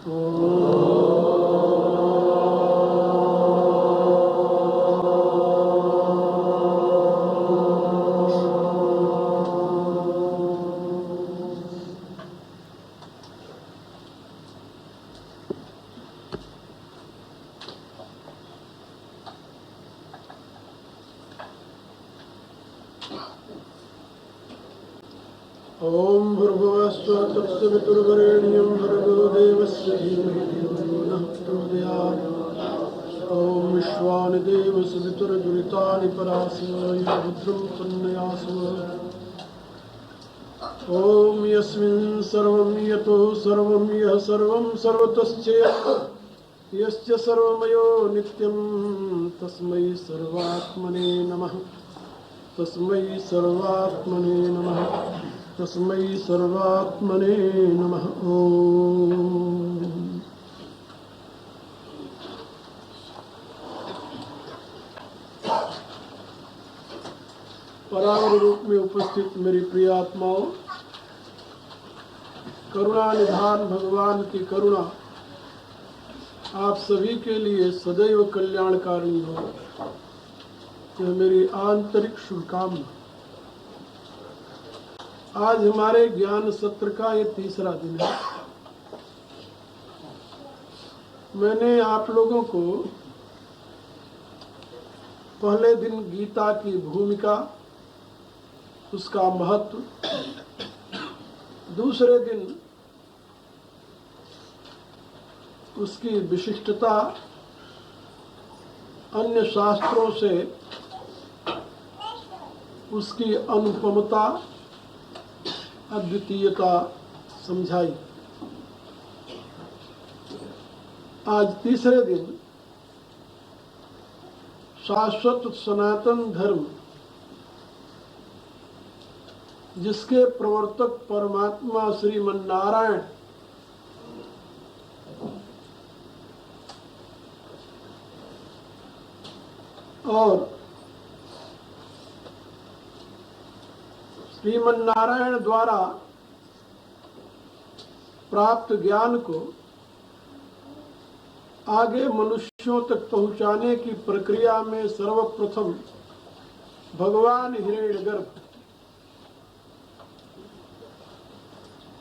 ओम भूर्भुवस्सुः तत्सवितुर्वरेण्यं भर्गो देवस्य धीमहि धियो यो नः प्रचोदयात्। ओम विश्वानि देवसवितुर्दुरितानि परासव यो भद्रं तन्नयासव। ओम यस्मिन् सर्वं यतो सर्वं यः सर्वं सर्वतश्चेत् यस्य सर्वमयो नित्यं तस्मै सर्वात्मने नमः। तस्मै सर्वात्मने नमः। तस्मै सर्वात्मने नमः। ओम परावर रूप में उपस्थित मेरी प्रिय आत्माओं, करुणा निधान भगवान की करुणा आप सभी के लिए सदैव कल्याणकारी हो, यह मेरी आंतरिक शुभकामना। आज हमारे ज्ञान सत्र का ये तीसरा दिन है। मैंने आप लोगों को पहले दिन गीता की भूमिका, उसका महत्व, दूसरे दिन उसकी विशिष्टता, अन्य शास्त्रों से उसकी अनुपमता, अद्वितीयता समझाई। आज तीसरे दिन शाश्वत सनातन धर्म, जिसके प्रवर्तक परमात्मा श्रीमन नारायण और श्रीमन नारायण द्वारा प्राप्त ज्ञान को आगे मनुष्यों तक पहुंचाने की प्रक्रिया में सर्वप्रथम भगवान हिरण्यगर्भ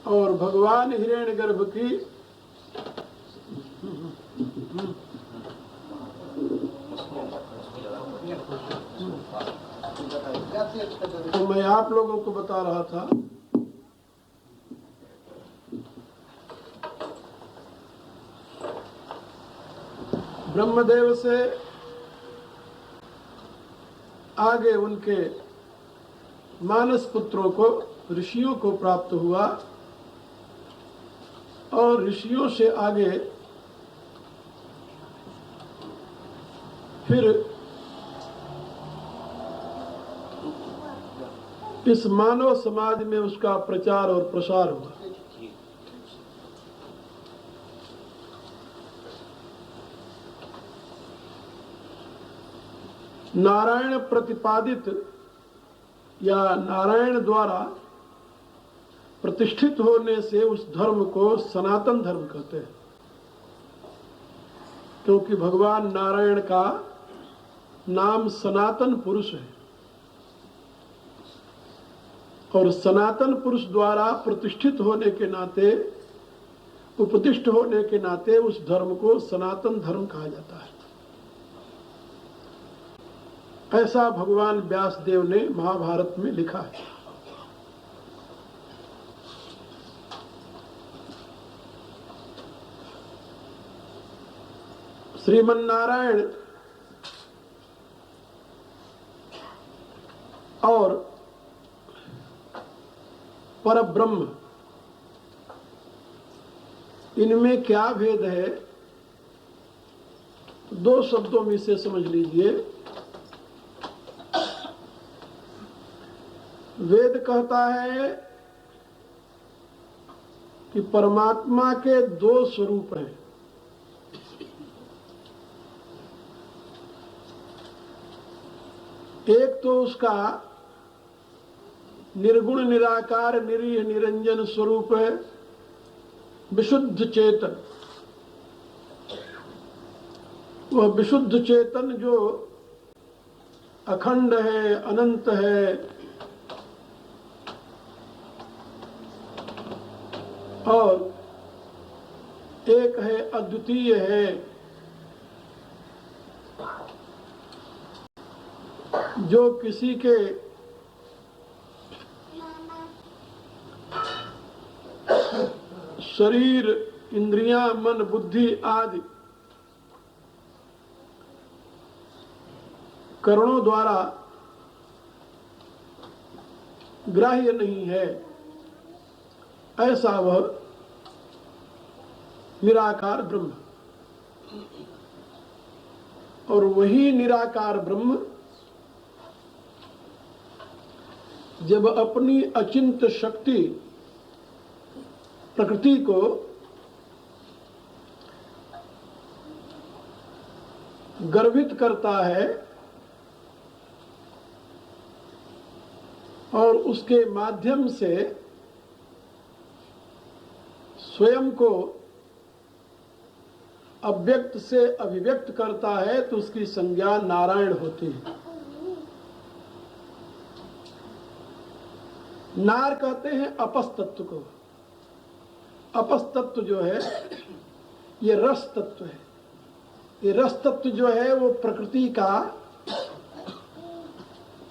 और भगवान हिरण्यगर्भ की तो मैं आप लोगों को बता रहा था ब्रह्मदेव से आगे उनके मानस पुत्रों को, ऋषियों को प्राप्त हुआ और ऋषियों से आगे फिर इस मानव समाज में उसका प्रचार और प्रसार हुआ। नारायण प्रतिपादित या नारायण द्वारा प्रतिष्ठित होने से उस धर्म को सनातन धर्म कहते हैं, क्योंकि भगवान नारायण का नाम सनातन पुरुष है और सनातन पुरुष द्वारा प्रतिष्ठित होने के नाते, उपदिष्ट होने के नाते उस धर्म को सनातन धर्म कहा जाता है। ऐसा भगवान व्यासदेव ने महाभारत में लिखा है। श्रीमन नारायण और परब्रह्म, इनमें क्या भेद है? दो शब्दों में इसे समझ लीजिए। वेद कहता है कि परमात्मा के दो स्वरूप हैं। एक तो उसका निर्गुण निराकार निरीह निरंजन स्वरूप है, विशुद्ध चेतन, वह विशुद्ध चेतन जो अखंड है, अनंत है और एक है, अद्वितीय है, जो किसी के शरीर, इंद्रियां, मन, बुद्धि आदि करणों द्वारा ग्राह्य नहीं है, ऐसा वह निराकार ब्रह्म। और वही निराकार ब्रह्म जब अपनी अचिंत्य शक्ति प्रकृति को गर्भित करता है और उसके माध्यम से स्वयं को अव्यक्त से अभिव्यक्त करता है, तो उसकी संज्ञा नारायण होती है। नार कहते हैं अपस तत्व को। अपस तत्व जो है ये रस तत्व है। ये रस तत्व जो है वो प्रकृति का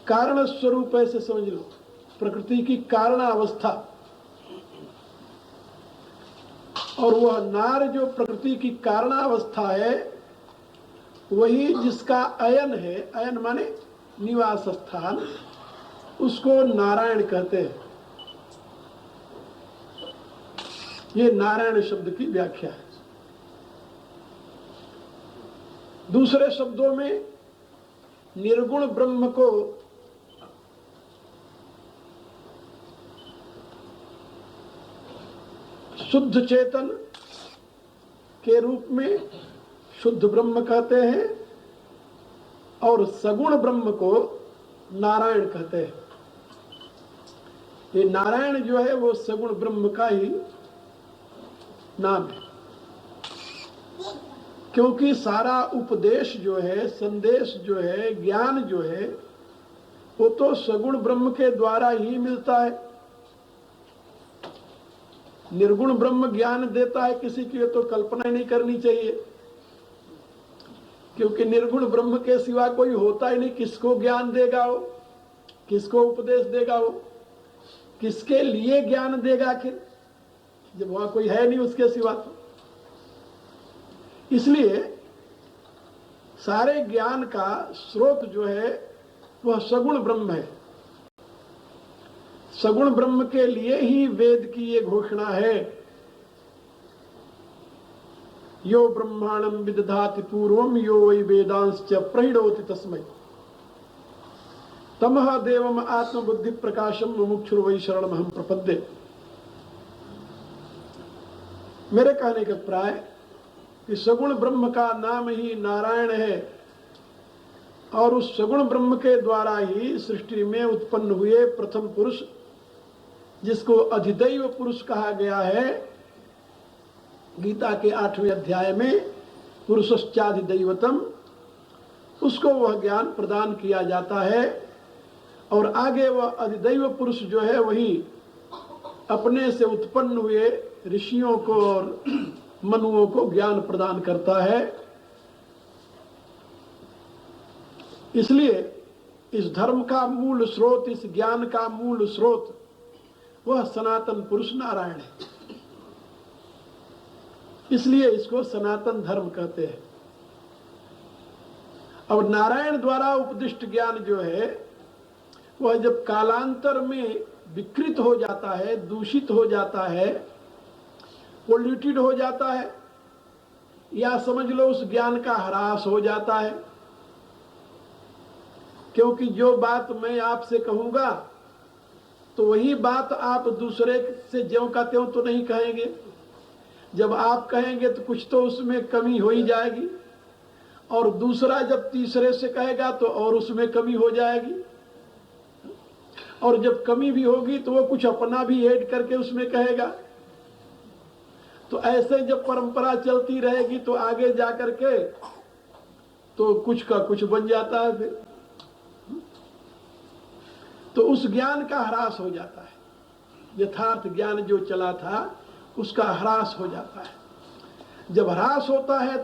कारण स्वरूप, ऐसे समझ लो, प्रकृति की कारणावस्था। और वह नार जो प्रकृति की कारणावस्था है, वही जिसका अयन है, अयन माने निवास स्थान, उसको नारायण कहते हैं। ये नारायण शब्द की व्याख्या है। दूसरे शब्दों में निर्गुण ब्रह्म को शुद्ध चेतन के रूप में शुद्ध ब्रह्म कहते हैं और सगुण ब्रह्म को नारायण कहते हैं। ये नारायण जो है वो सगुण ब्रह्म का ही नाम है, क्योंकि सारा उपदेश जो है, संदेश जो है, ज्ञान जो है, वो तो सगुण ब्रह्म के द्वारा ही मिलता है। निर्गुण ब्रह्म ज्ञान देता है किसी की तो कल्पना ही नहीं करनी चाहिए, क्योंकि निर्गुण ब्रह्म के सिवा कोई होता ही नहीं। किसको ज्ञान देगा वो, किसको उपदेश देगा वो, किसके लिए ज्ञान देगा आखिर, जब वहां कोई है नहीं उसके सिवा। तो इसलिए सारे ज्ञान का स्रोत जो है वह सगुण ब्रह्म है। सगुण ब्रह्म के लिए ही वेद की ये घोषणा है, यो ब्रह्मांडं विदधाति पूर्वम यो वै वेदांश्च प्रणोति तस्मै तमः देवम आत्मबुद्धि प्रकाशम मुमुक्षुर्वै शरणमहं प्रपद्ये। मेरे कहने के प्राय कि सगुण ब्रह्म का नाम ही नारायण है और उस सगुण ब्रह्म के द्वारा ही सृष्टि में उत्पन्न हुए प्रथम पुरुष, जिसको अधिदैव पुरुष कहा गया है, गीता के 8वें अध्याय में पुरुषश्चाधिदैवतम, उसको वह ज्ञान प्रदान किया जाता है। और आगे वह अधिदैव पुरुष जो है वही अपने से उत्पन्न हुए ऋषियों को और मनुओं को ज्ञान प्रदान करता है। इसलिए इस धर्म का मूल स्रोत, इस ज्ञान का मूल स्रोत वह सनातन पुरुष नारायण है। इसलिए इसको सनातन धर्म कहते हैं। अब नारायण द्वारा उपदिष्ट ज्ञान जो है वह जब कालांतर में विकृत हो जाता है, दूषित हो जाता है, पोल्यूटेड हो जाता है, या समझ लो उस ज्ञान का ह्रास हो जाता है, क्योंकि जो बात मैं आपसे कहूंगा तो वही बात आप दूसरे से ज्यों का त्यों तो नहीं कहेंगे। जब आप कहेंगे तो कुछ तो उसमें कमी हो ही जाएगी, और दूसरा जब तीसरे से कहेगा तो और उसमें कमी हो जाएगी, और जब कमी भी होगी तो वो कुछ अपना भी ऐड करके उसमें कहेगा। तो ऐसे जब परंपरा चलती रहेगी तो आगे जाकर के तो कुछ का कुछ बन जाता है फिर। तो उस ज्ञान का ह्रास हो जाता है, यथार्थ ज्ञान जो चला था उसका ह्रास हो जाता है। जब ह्रास होता है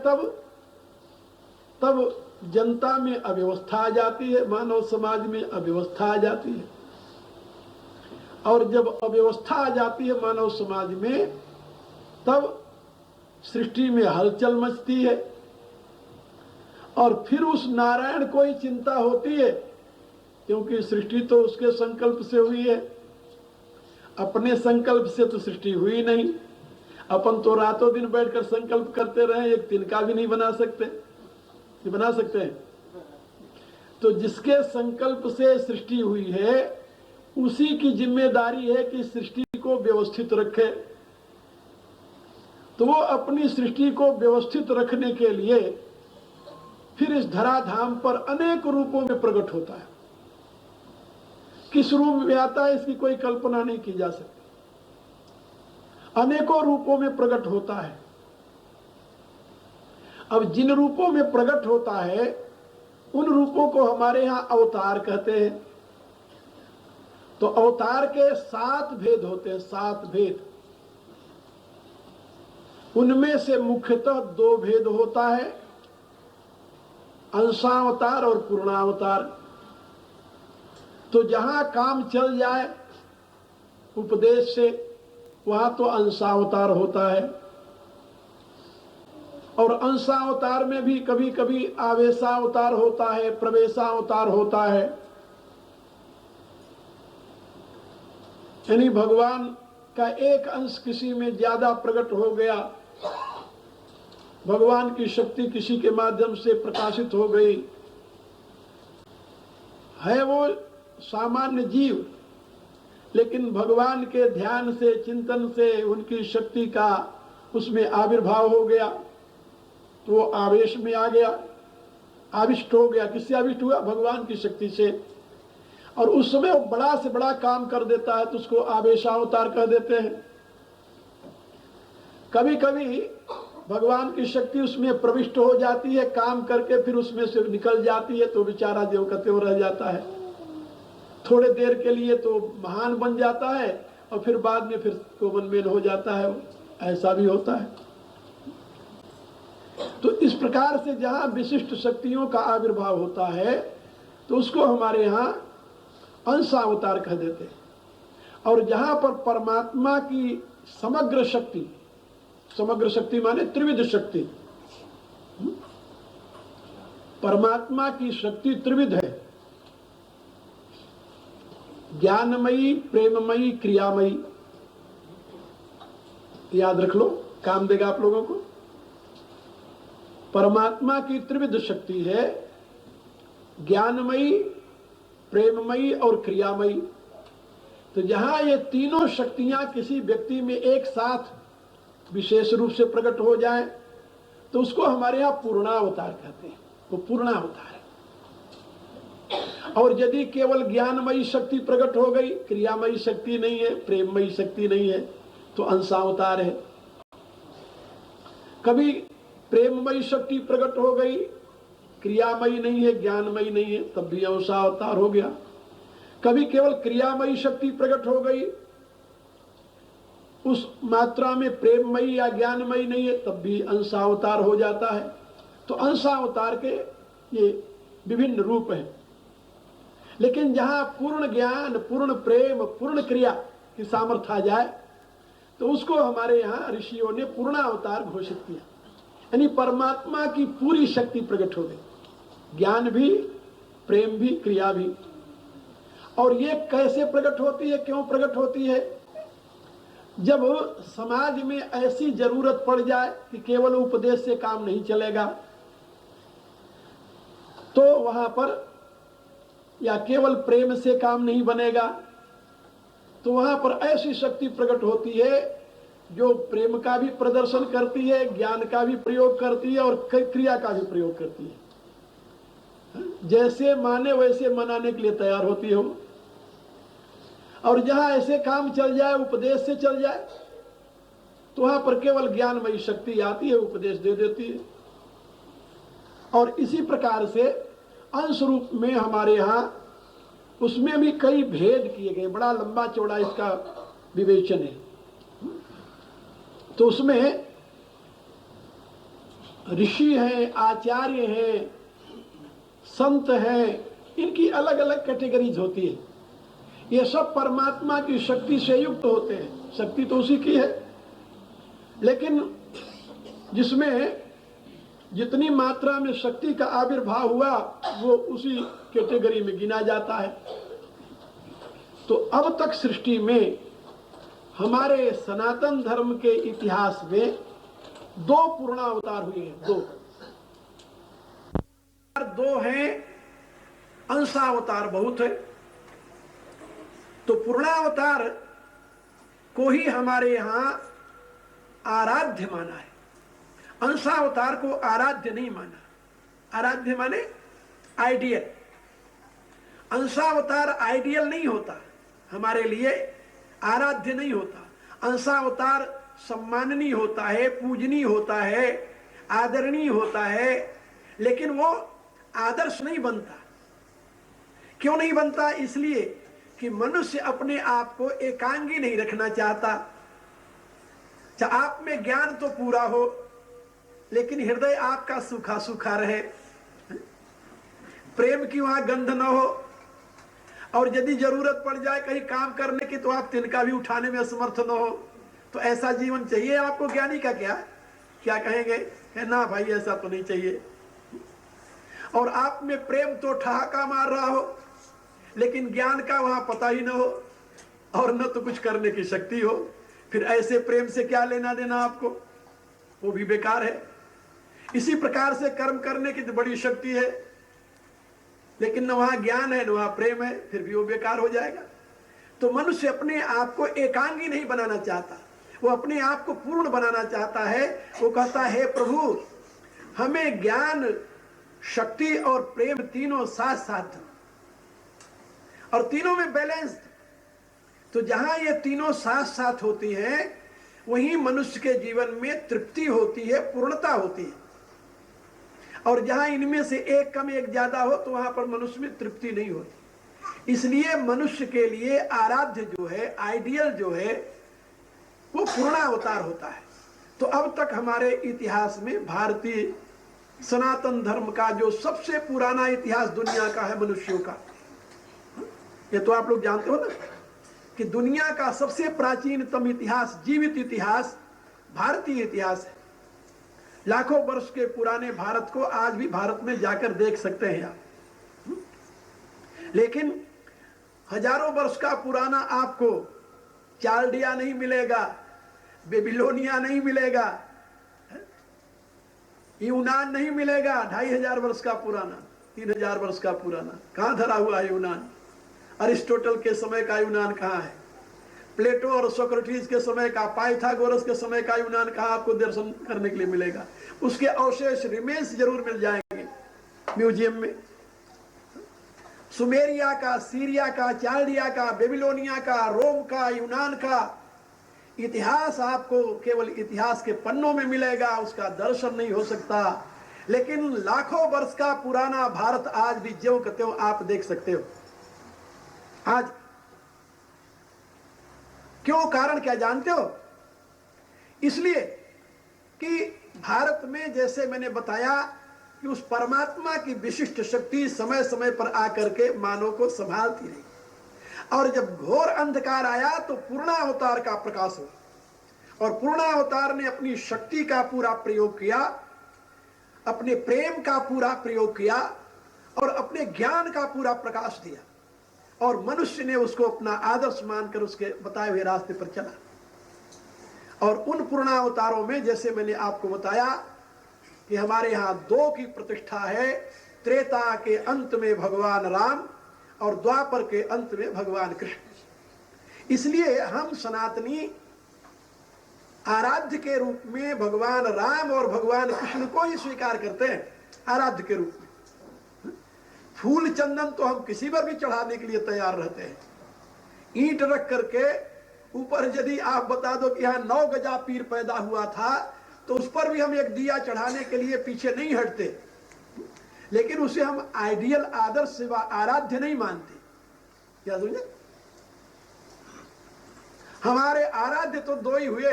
तब जनता में अव्यवस्था आ जाती है, मानव समाज में अव्यवस्था आ जाती है। और जब अव्यवस्था आ जाती है मानव समाज में, तब सृष्टि में हलचल मचती है। और फिर उस नारायण को ही चिंता होती है, क्योंकि सृष्टि तो उसके संकल्प से हुई है, अपने संकल्प से तो सृष्टि हुई नहीं। अपन तो रातों दिन बैठकर संकल्प करते रहे, एक तिनका भी नहीं बना सकते। ये बना सकते हैं? तो जिसके संकल्प से सृष्टि हुई है उसी की जिम्मेदारी है कि सृष्टि को व्यवस्थित रखे। तो वो अपनी सृष्टि को व्यवस्थित रखने के लिए फिर इस धराधाम पर अनेक रूपों में प्रकट होता है। किस रूप में आता है इसकी कोई कल्पना नहीं की जा सकती। अनेकों रूपों में प्रकट होता है। अब जिन रूपों में प्रकट होता है उन रूपों को हमारे यहां अवतार कहते हैं। तो अवतार के 7 भेद होते हैं, 7 भेद। उनमें से मुख्यतः 2 भेद होता है, अंशावतार और पूर्णावतार। तो जहां काम चल जाए उपदेश से वहां तो अंशावतार होता है। और अंशावतार में भी कभी कभी आवेशावतार होता है, प्रवेशावतार होता है। यानी भगवान का एक अंश किसी में ज्यादा प्रकट हो गया, भगवान की शक्ति किसी के माध्यम से प्रकाशित हो गई है। वो सामान्य जीव, लेकिन भगवान के ध्यान से, चिंतन से उनकी शक्ति का उसमें आविर्भाव हो गया, तो वो आवेश में आ गया, आविष्ट हो गया। किससे आविष्ट हुआ? भगवान की शक्ति से। और उस समय वो बड़ा से बड़ा काम कर देता है तो उसको आवेशावतार कह देते हैं। कभी कभी भगवान की शक्ति उसमें प्रविष्ट हो जाती है, काम करके फिर उसमें से निकल जाती है, तो बेचारा देव का त्यों रह जाता है। थोड़े देर के लिए तो महान बन जाता है और फिर बाद में फिर कॉमन मैन हो जाता है। ऐसा भी होता है। तो इस प्रकार से जहां विशिष्ट शक्तियों का आविर्भाव होता है तो उसको हमारे यहाँ अंशावतार कह देते हैं। और जहां पर परमात्मा की समग्र शक्ति, समग्र शक्ति माने त्रिविध शक्ति, परमात्मा की शक्ति त्रिविध है, ज्ञानमयी, प्रेममयी, क्रियामयी। याद रख लो, काम देगा आप लोगों को। परमात्मा की त्रिविध शक्ति है, ज्ञानमयी, प्रेममयी और क्रियामयी। तो जहां ये तीनों शक्तियां किसी व्यक्ति में एक साथ विशेष रूप से प्रकट हो जाए तो उसको हमारे यहां पूर्णावतार कहते हैं। वो पूर्णावतार है। और यदि केवल ज्ञानमयी शक्ति प्रकट हो गई, क्रियामयी शक्ति नहीं है, प्रेममयी शक्ति नहीं है, तो अंशावतार है। कभी प्रेममयी शक्ति प्रकट हो गई, क्रियामयी नहीं है, ज्ञानमयी नहीं है, तब भी अंशावतार हो गया। कभी केवल क्रियामयी शक्ति प्रकट हो गई, उस मात्रा में प्रेममयी या ज्ञानमयी नहीं है, तब भी अंशावतार हो जाता है। तो अंशावतार के ये विभिन्न रूप हैं। लेकिन जहां पूर्ण ज्ञान, पूर्ण प्रेम, पूर्ण क्रिया की सामर्थ्य आ जाए तो उसको हमारे यहाँ ऋषियों ने पूर्णावतार घोषित किया। यानी परमात्मा की पूरी शक्ति प्रकट हो गई, ज्ञान भी, प्रेम भी, क्रिया भी। और ये कैसे प्रकट होती है, क्यों प्रकट होती है? जब समाज में ऐसी जरूरत पड़ जाए कि केवल उपदेश से काम नहीं चलेगा, तो वहां पर, या केवल प्रेम से काम नहीं बनेगा, तो वहां पर ऐसी शक्ति प्रकट होती है जो प्रेम का भी प्रदर्शन करती है, ज्ञान का भी प्रयोग करती है और क्रिया का भी प्रयोग करती है। जैसे माने वैसे मनाने के लिए तैयार होती हो। और जहां ऐसे काम चल जाए, उपदेश से चल जाए, तो वहां पर केवल ज्ञानमयी शक्ति आती है, उपदेश दे देती है। और इसी प्रकार से अंश रूप में हमारे यहाँ उसमें भी कई भेद किए गए, बड़ा लंबा चौड़ा इसका विवेचन है। तो उसमें ऋषि हैं, आचार्य हैं, संत हैं, इनकी अलग अलग कैटेगरीज होती है। ये सब परमात्मा की शक्ति से युक्त होते हैं, शक्ति तो उसी की है, लेकिन जिसमें जितनी मात्रा में शक्ति का आविर्भाव हुआ वो उसी कैटेगरी में गिना जाता है। तो अब तक सृष्टि में हमारे सनातन धर्म के इतिहास में 2 पूर्णावतार हुए हैं। 2 हैं, अंशावतार बहुत है। तो पूर्णावतार को ही हमारे यहां आराध्य माना है, अंशावतार को आराध्य नहीं माना। आराध्य माने आइडियल, अंशावतार आइडियल नहीं होता हमारे लिए, आराध्य नहीं होता। अंशावतार सम्माननीय होता है, पूजनीय होता है, आदरणीय होता है, लेकिन वो आदर्श नहीं बनता। क्यों नहीं बनता? इसलिए कि मनुष्य अपने आप को एकांगी नहीं रखना चाहता। आप में ज्ञान तो पूरा हो, लेकिन हृदय आपका सूखा सूखा रहे, प्रेम की वहां गंध न हो, और यदि जरूरत पड़ जाए कहीं काम करने की तो आप तिनका भी उठाने में असमर्थ न हो। तो ऐसा जीवन चाहिए आपको? ज्ञानी का क्या कहेंगे? ना भाई, ऐसा तो नहीं चाहिए। और आप में प्रेम तो ठहाका मार रहा हो, लेकिन ज्ञान का वहां पता ही न हो और न तो कुछ करने की शक्ति हो, फिर ऐसे प्रेम से क्या लेना देना आपको? वो भी बेकार है। इसी प्रकार से कर्म करने की तो बड़ी शक्ति है, लेकिन न वहां ज्ञान है न वहां प्रेम है, फिर भी वो बेकार हो जाएगा। तो मनुष्य अपने आप को एकांगी नहीं बनाना चाहता, वो अपने आप को पूर्ण बनाना चाहता है। वो कहता है प्रभु हमें ज्ञान, शक्ति और प्रेम तीनों साथ साथ, और तीनों में बैलेंस। तो जहां ये तीनों साथ साथ होती हैं वहीं मनुष्य के जीवन में तृप्ति होती है, पूर्णता होती है। और जहां इनमें से एक कम एक ज्यादा हो तो वहां पर मनुष्य में तृप्ति नहीं होती। इसलिए मनुष्य के लिए आराध्य जो है, आइडियल जो है, वो पूर्णावतार होता है। तो अब तक हमारे इतिहास में भारतीय सनातन धर्म का जो सबसे पुराना इतिहास दुनिया का है मनुष्यों का, ये तो आप लोग जानते हो ना कि दुनिया का सबसे प्राचीनतम इतिहास, जीवित इतिहास भारतीय इतिहास है। लाखों वर्ष के पुराने भारत को आज भी भारत में जाकर देख सकते हैं आप। लेकिन हजारों वर्ष का पुराना आपको चाल्डिया नहीं मिलेगा, बेबीलोनिया नहीं मिलेगा, यूनान नहीं मिलेगा। 2500 वर्ष का पुराना, 3000 वर्ष का पुराना कहां धरा हुआ है यूनान? अरिस्टोटल के समय का यूनान कहाँ है? प्लेटो और सोक्रेटिस के समय का, पाइथागोरस के समय का यूनान कहाँ आपको दर्शन करने के लिए मिलेगा? उसके अवशेष, रिमेन्स जरूर मिल जाएंगे म्यूजियम में। सुमेरिया का, सीरिया का, चाल्डिया का, बेबीलोनिया का, रोम का, यूनान का इतिहास आपको केवल इतिहास के पन्नों में मिलेगा, उसका दर्शन नहीं हो सकता। लेकिन लाखों वर्ष का पुराना भारत आज भी ज्यों का त्यों आप देख सकते हो। आज क्यों? कारण क्या जानते हो? इसलिए कि भारत में, जैसे मैंने बताया, कि उस परमात्मा की विशिष्ट शक्ति समय समय पर आकर के मानव को संभालती रही, और जब घोर अंधकार आया तो पूर्णावतार का प्रकाश हुआ, और पूर्णावतार ने अपनी शक्ति का पूरा प्रयोग किया, अपने प्रेम का पूरा प्रयोग किया, और अपने ज्ञान का पूरा प्रकाश दिया, और मनुष्य ने उसको अपना आदर्श मानकर उसके बताए हुए रास्ते पर चला। और उन पूर्णावतारों में, जैसे मैंने आपको बताया कि हमारे यहाँ 2 की प्रतिष्ठा है। त्रेता के अंत में भगवान राम और द्वापर के अंत में भगवान कृष्ण। इसलिए हम सनातनी आराध्य के रूप में भगवान राम और भगवान कृष्ण को ही स्वीकार करते हैं आराध्य के रूप में। फूल चंदन तो हम किसी पर भी चढ़ाने के लिए तैयार रहते हैं। ईंट रख करके ऊपर यदि आप बता दो कि यहाँ 9 गजा पीर पैदा हुआ था, तो उस पर भी हम एक दिया चढ़ाने के लिए पीछे नहीं हटते। लेकिन उसे हम आइडियल, आदर्श व आराध्य नहीं मानते। क्या समझे? हमारे आराध्य तो दो ही हुए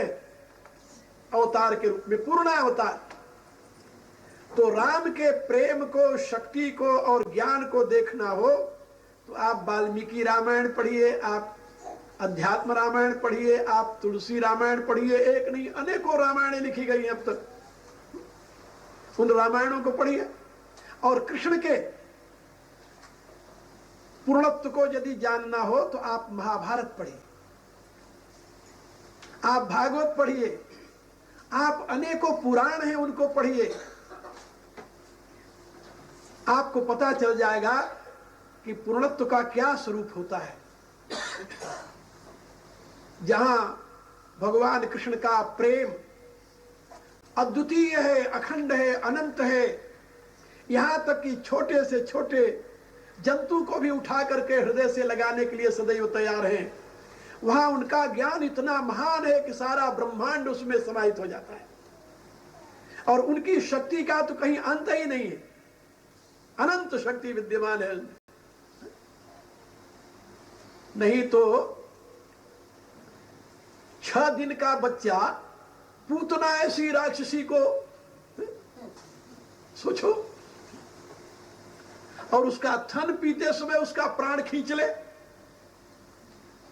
अवतार के रूप में, पूर्ण अवतार। तो राम के प्रेम को, शक्ति को और ज्ञान को देखना हो तो आप वाल्मीकि रामायण पढ़िए, आप अध्यात्म रामायण पढ़िए, आप तुलसी रामायण पढ़िए। एक नहीं, अनेकों रामायणें लिखी गई हैं अब तक, उन रामायणों को पढ़िए। और कृष्ण के पूर्णत्व को यदि जानना हो तो आप महाभारत पढ़िए, आप भागवत पढ़िए, आप अनेकों पुराण हैं उनको पढ़िए। आपको पता चल जाएगा कि पूर्णत्व का क्या स्वरूप होता है। जहां भगवान कृष्ण का प्रेम अद्वितीय है, अखंड है, अनंत है, यहां तक कि छोटे से छोटे जंतु को भी उठा करके हृदय से लगाने के लिए सदैव तैयार हैं। वहां उनका ज्ञान इतना महान है कि सारा ब्रह्मांड उसमें समाहित हो जाता है। और उनकी शक्ति का तो कहीं अंत ही नहीं है, अनंत शक्ति विद्यमान है। नहीं तो 6 दिन का बच्चा पूतना ऐसी राक्षसी को सोचो, और उसका थन पीते समय उसका प्राण खींच ले,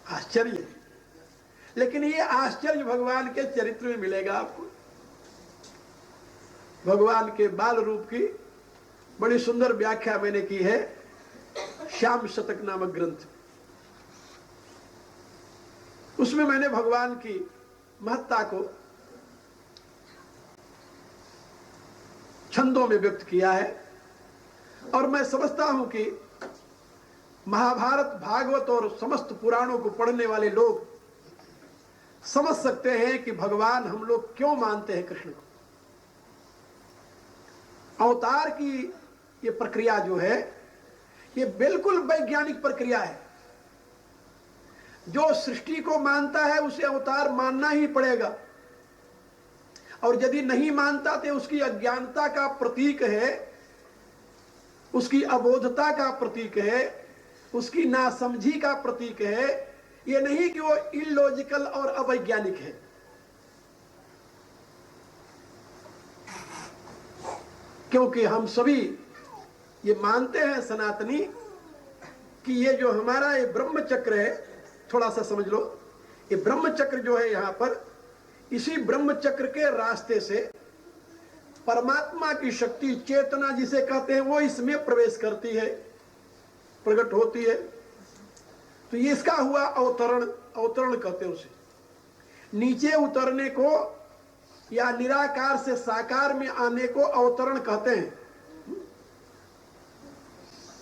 आश्चर्य। लेकिन ये आश्चर्य भगवान के चरित्र में मिलेगा आपको। भगवान के बाल रूप की बड़ी सुंदर व्याख्या मैंने की है श्याम शतक नामक ग्रंथ। उसमें मैंने भगवान की महत्ता को छंदों में व्यक्त किया है। और मैं समझता हूं कि महाभारत, भागवत और समस्त पुराणों को पढ़ने वाले लोग समझ सकते हैं कि भगवान हम लोग क्यों मानते हैं कृष्ण को। अवतार की ये प्रक्रिया जो है, ये बिल्कुल वैज्ञानिक प्रक्रिया है। जो सृष्टि को मानता है उसे अवतार मानना ही पड़ेगा, और यदि नहीं मानता तो उसकी अज्ञानता का प्रतीक है, उसकी अबोधता का प्रतीक है, उसकी नासमझी का प्रतीक है। ये नहीं कि वो इलॉजिकल और अवैज्ञानिक है। क्योंकि हम सभी ये मानते हैं सनातनी कि ये जो हमारा ये ब्रह्म चक्र है, थोड़ा सा समझ लो, ये ब्रह्म चक्र जो है यहां पर, इसी ब्रह्म चक्र के रास्ते से परमात्मा की शक्ति, चेतना जिसे कहते हैं, वो इसमें प्रवेश करती है, प्रकट होती है। तो ये इसका हुआ अवतरण, अवतरण कहते हैं उसे। नीचे उतरने को या निराकार से साकार में आने को अवतरण कहते हैं।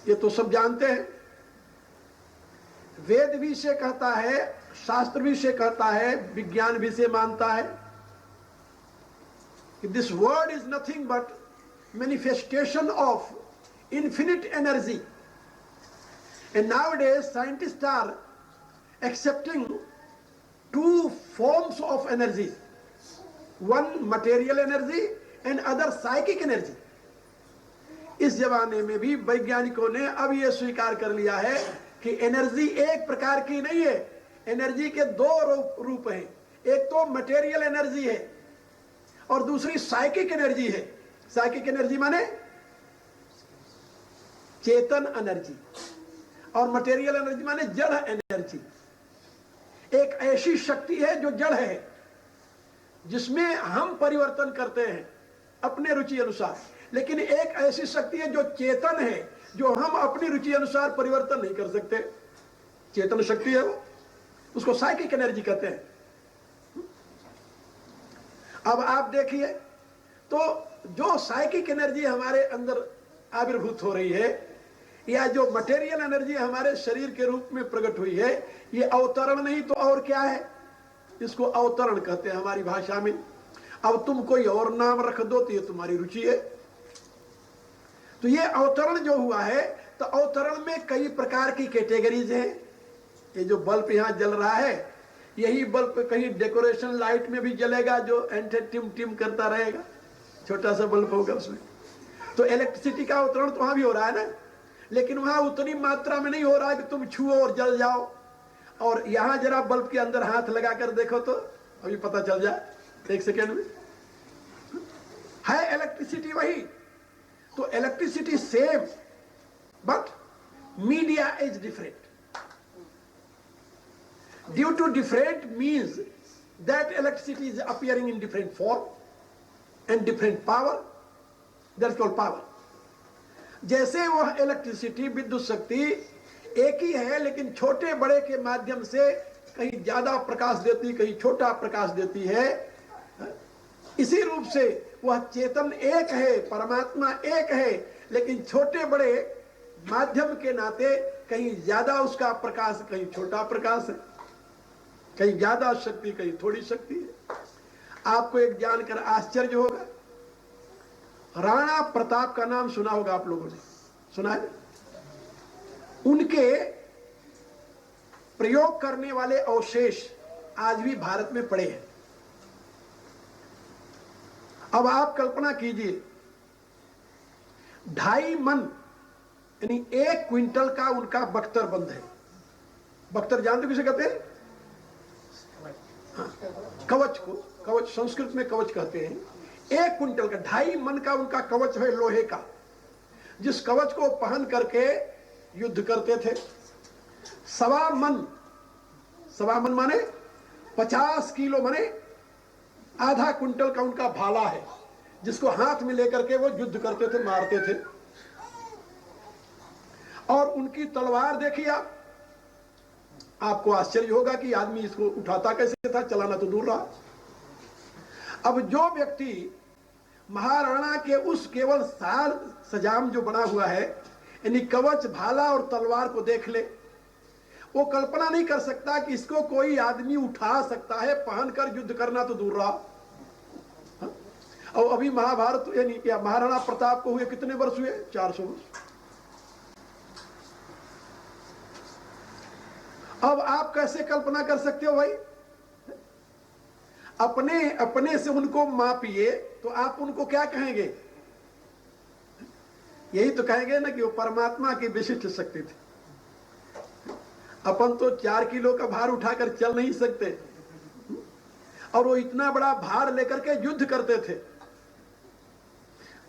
ये तो सब जानते हैं। वेद भी से कहता है, शास्त्र भी से कहता है, विज्ञान भी से मानता है कि this word is nothing but manifestation of infinite energy. And nowadays scientists are accepting two forms of energy, one material energy and other psychic energy. इस जमाने में भी वैज्ञानिकों ने अब यह स्वीकार कर लिया है कि एनर्जी एक प्रकार की नहीं है, एनर्जी के दो रूप हैं। एक तो मटेरियल एनर्जी है और दूसरी साइकिक एनर्जी है। साइकिक एनर्जी माने चेतन एनर्जी, और मटेरियल एनर्जी माने जड़ एनर्जी। एक ऐसी शक्ति है जो जड़ है, जिसमें हम परिवर्तन करते हैं अपने रुचि अनुसार, लेकिन एक ऐसी शक्ति है जो चेतन है, जो हम अपनी रुचि अनुसार परिवर्तन नहीं कर सकते। चेतन शक्ति है वो, उसको साइकिक एनर्जी कहते हैं। अब आप देखिए तो जो साइकिक एनर्जी हमारे अंदर आविर्भूत हो रही है, या जो मटेरियल एनर्जी हमारे शरीर के रूप में प्रकट हुई है, ये अवतरण नहीं तो और क्या है? इसको अवतरण कहते हैं हमारी भाषा में। अब तुम कोई और नाम रख दो तो ये तुम्हारी रुचि है। तो ये अवतरण जो हुआ है, तो अवतरण में कई प्रकार की कैटेगरीज हैं। ये जो बल्ब यहां जल रहा है, यही बल्ब कहीं डेकोरेशन लाइट में भी जलेगा, जो एंटे टिम टिम करता रहेगा, छोटा सा बल्ब होगा उसमें। तो इलेक्ट्रिसिटी का अवतरण तो वहां भी हो रहा है ना, लेकिन वहां उतनी मात्रा में नहीं हो रहा है कि तुम छुओ और जल जाओ। और यहां जरा बल्ब के अंदर हाथ लगा कर देखो तो अभी पता चल जाए 1 सेकेंड में। है इलेक्ट्रिसिटी वही। तो electricity same, but media is different. Due to different means that electricity is appearing in different form and different power, that's called power. जैसे वह इलेक्ट्रिसिटी, विद्युत शक्ति एक ही है, लेकिन छोटे बड़े के माध्यम से कहीं ज्यादा प्रकाश देती, कहीं छोटा प्रकाश देती है, इसी रूप से वह चेतन एक है, परमात्मा एक है, लेकिन छोटे बड़े माध्यम के नाते कहीं ज्यादा उसका प्रकाश, कहीं छोटा प्रकाश है, कहीं ज्यादा शक्ति, कहीं थोड़ी शक्ति है। आपको एक जानकर आश्चर्य होगा, राणा प्रताप का नाम सुना होगा आप लोगों ने, सुना है? उनके प्रयोग करने वाले अवशेष आज भी भारत में पड़े हैं। अब आप कल्पना कीजिए, 2.5 मन यानी 1 क्विंटल का उनका बख्तर बंद है। बख्तर जानते किसे कहते हैं? हाँ, कवच को, कवच संस्कृत में कवच कहते हैं। 1 क्विंटल का 2.5 मन का उनका कवच है, लोहे का, जिस कवच को पहन करके युद्ध करते थे। 1.25 मन माने 50 किलो माने आधा क्विंटल का उनका भाला है, जिसको हाथ में लेकर के वो युद्ध करते थे, मारते थे। और उनकी तलवार देखिए आप, आपको आश्चर्य होगा कि आदमी इसको उठाता कैसे था, चलाना तो दूर रहा। अब जो व्यक्ति महाराणा के उस केवल सार सजाम जो बना हुआ है, यानी कवच, भाला और तलवार को देख ले, वो कल्पना नहीं कर सकता कि इसको कोई आदमी उठा सकता है, पहनकर युद्ध करना तो दूर रहा। और अभी महाभारत यानी या महाराणा प्रताप को हुए कितने वर्ष हुए? 400 वर्ष। अब आप कैसे कल्पना कर सकते हो भाई? अपने से उनको मापिए तो आप उनको क्या कहेंगे? यही तो कहेंगे ना कि वो परमात्मा की विशिष्ट शक्ति थी। अपन तो 4 किलो का भार उठाकर चल नहीं सकते, और वो इतना बड़ा भार लेकर के युद्ध करते थे।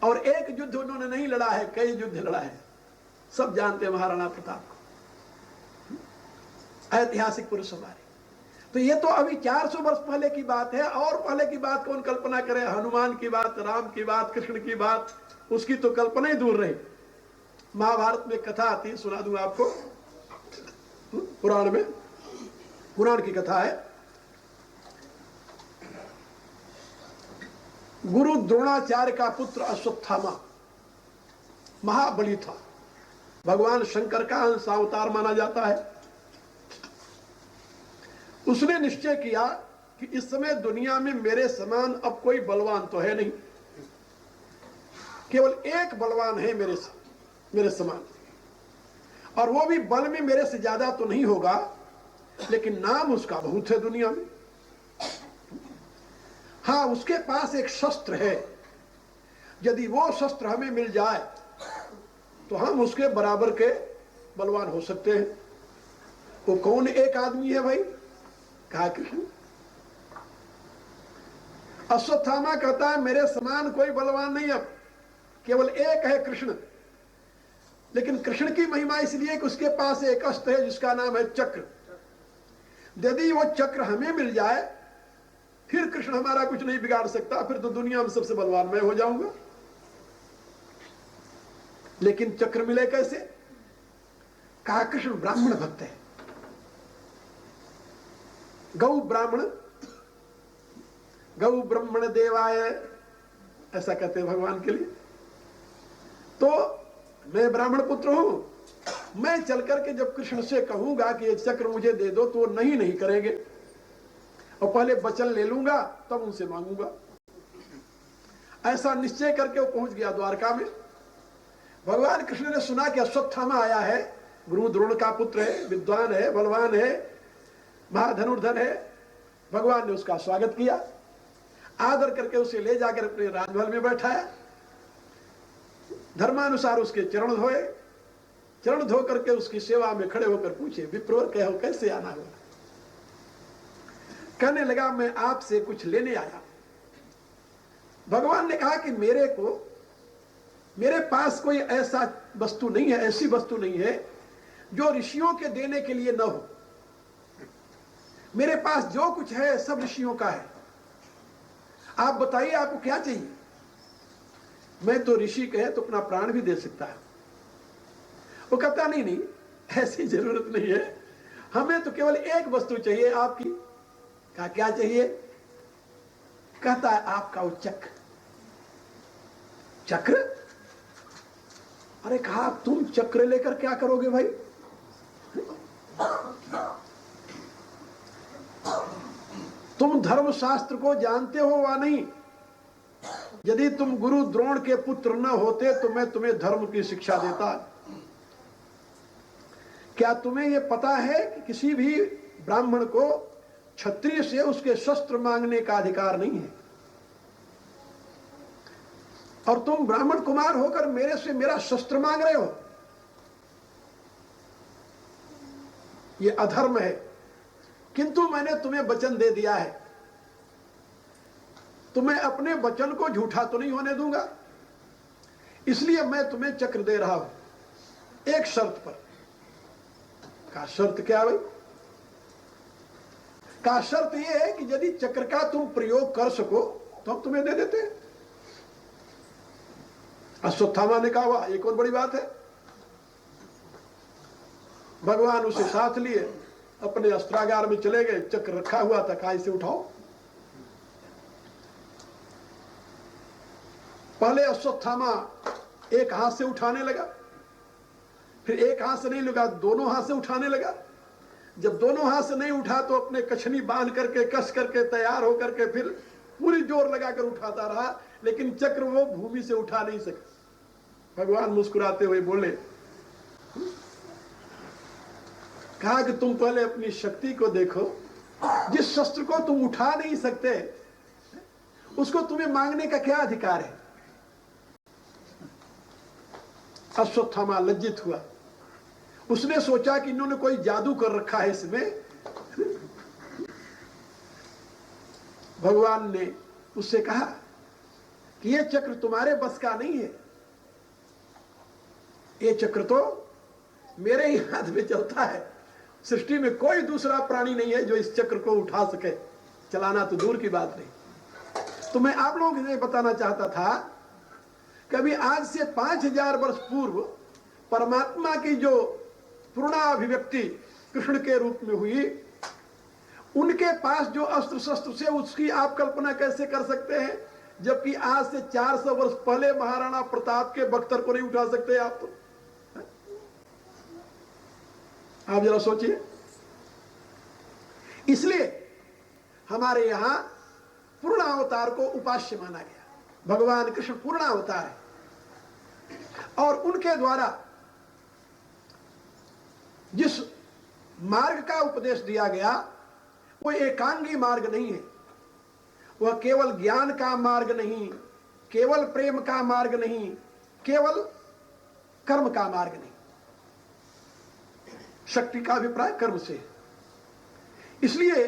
और एक युद्ध उन्होंने नहीं लड़ा है, कई युद्ध लड़ा है। सब जानते हैं महाराणा प्रताप को, ऐतिहासिक पुरुष हमारे। तो ये तो अभी 400 वर्ष पहले की बात है, और पहले की बात कौन कल्पना करे? हनुमान की बात, राम की बात, कृष्ण की बात, उसकी तो कल्पना ही दूर रही। महाभारत में कथा आती, सुना दूं आपको। पुराण में, पुराण की कथा है। गुरु द्रोणाचार्य का पुत्र अश्वत्थामा महाबली था, भगवान शंकर का अंश अवतार माना जाता है। उसने निश्चय किया कि इस समय दुनिया में मेरे समान अब कोई बलवान तो है नहीं, केवल एक बलवान है मेरे समान, और वो भी बल में मेरे से ज्यादा तो नहीं होगा, लेकिन नाम उसका बहुत है दुनिया में। हाँ, उसके पास एक शस्त्र है, यदि वो शस्त्र हमें मिल जाए तो हम उसके बराबर के बलवान हो सकते हैं। वो कौन एक आदमी है भाई? कहा कृष्ण। अश्वत्थामा कहता है मेरे समान कोई बलवान नहीं, अब केवल एक है, कृष्ण। लेकिन कृष्ण की महिमा इसलिए कि उसके पास एक अस्त्र है जिसका नाम है चक्र। यदि वो चक्र हमें मिल जाए फिर कृष्ण हमारा कुछ नहीं बिगाड़ सकता, फिर तो दुनिया में सबसे बलवान मैं हो जाऊंगा। लेकिन चक्र मिले कैसे? कहा कृष्ण ब्राह्मण भक्त है, गौ ब्राह्मण, गौ ब्राह्मण देवाय, ऐसा कहते हैं भगवान के लिए। तो मैं ब्राह्मण पुत्र हूं, मैं चल करके जब कृष्ण से कहूंगा कि ये चक्र मुझे दे दो तो वो नहीं करेंगे, और पहले वचन ले लूंगा तब उनसे मांगूंगा। ऐसा निश्चय करके वो पहुंच गया द्वारका में। भगवान कृष्ण ने सुना कि अश्वत्थामा आया है, गुरु द्रोण का पुत्र है, विद्वान है, बलवान है, महाधनुर्धर है। भगवान ने उसका स्वागत किया, आदर करके उसे ले जाकर अपने राजमहल में बैठाया। धर्मानुसार उसके चरण धोए, चरण धो करके उसकी सेवा में खड़े होकर पूछे, विप्रवर कहो कैसे आना हुआ? कहने लगा मैं आपसे कुछ लेने आया। भगवान ने कहा कि मेरे पास कोई ऐसा वस्तु नहीं है, ऐसी वस्तु नहीं है जो ऋषियों के देने के लिए न हो। मेरे पास जो कुछ है सब ऋषियों का है। आप बताइए आपको क्या चाहिए? मैं तो ऋषि कहे तो अपना प्राण भी दे सकता है। वो कहता नहीं, ऐसी जरूरत नहीं है, हमें तो केवल एक वस्तु चाहिए आपकी। कहा क्या चाहिए? कहता है आपका वो चक्र। चक्र? अरे कहा तुम चक्र लेकर क्या करोगे भाई? तुम धर्मशास्त्र को जानते हो वा नहीं? यदि तुम गुरु द्रोण के पुत्र न होते तो मैं तुम्हें धर्म की शिक्षा देता। क्या तुम्हें यह पता है कि किसी भी ब्राह्मण को क्षत्रिय से उसके शस्त्र मांगने का अधिकार नहीं है? और तुम ब्राह्मण कुमार होकर मेरे से मेरा शस्त्र मांग रहे हो, यह अधर्म है। किंतु मैंने तुम्हें वचन दे दिया है, तुम्हें अपने वचन को झूठा तो नहीं होने दूंगा, इसलिए मैं तुम्हें चक्र दे रहा हूं, एक शर्त पर। का शर्त क्या भाई? का शर्त यह है कि यदि चक्र का तुम प्रयोग कर सको तो हम तुम्हें दे देते हैं। अश्वत्थामा ने कहा वाह, एक और बड़ी बात है। भगवान उसे साथ लिए अपने अस्त्रागार में चले गए। चक्र रखा हुआ था, कहा इसे उठाओ। पहले अश्वत्थामा एक हाथ से उठाने लगा, फिर एक हाथ से नहीं लगा, दोनों हाथ से उठाने लगा। जब दोनों हाथ से नहीं उठा तो अपने कछनी बांध करके कस करके तैयार होकर के फिर पूरी जोर लगाकर उठाता रहा, लेकिन चक्र वो भूमि से उठा नहीं सका। भगवान मुस्कुराते हुए बोले, कहा कि तुम पहले अपनी शक्ति को देखो। जिस शस्त्र को तुम उठा नहीं सकते उसको तुम्हें मांगने का क्या अधिकार है? अश्वत्थामा लज्जित हुआ। उसने सोचा कि इन्होंने कोई जादू कर रखा है इसमें। भगवान ने उससे कहा कि यह चक्र तुम्हारे बस का नहीं है, यह चक्र तो मेरे ही हाथ में चलता है। सृष्टि में कोई दूसरा प्राणी नहीं है जो इस चक्र को उठा सके, चलाना तो दूर की बात नहीं। तो मैं आप लोगों से बताना चाहता था, कभी आज से 5000 वर्ष पूर्व परमात्मा की जो पूर्णाभिव्यक्ति कृष्ण के रूप में हुई, उनके पास जो अस्त्र शस्त्र से उसकी आप कल्पना कैसे कर सकते हैं? जबकि आज से 400 वर्ष पहले महाराणा प्रताप के बख्तर को नहीं उठा सकते आप। तो आप जरा सोचिए। इसलिए हमारे यहां पूर्णावतार को उपास्य माना गया। भगवान कृष्ण पूर्णावतार है और उनके द्वारा जिस मार्ग का उपदेश दिया गया वो एकांगी मार्ग नहीं है। वह केवल ज्ञान का मार्ग नहीं, केवल प्रेम का मार्ग नहीं, केवल कर्म का मार्ग नहीं। शक्ति का अभिप्राय कर्म से है। इसलिए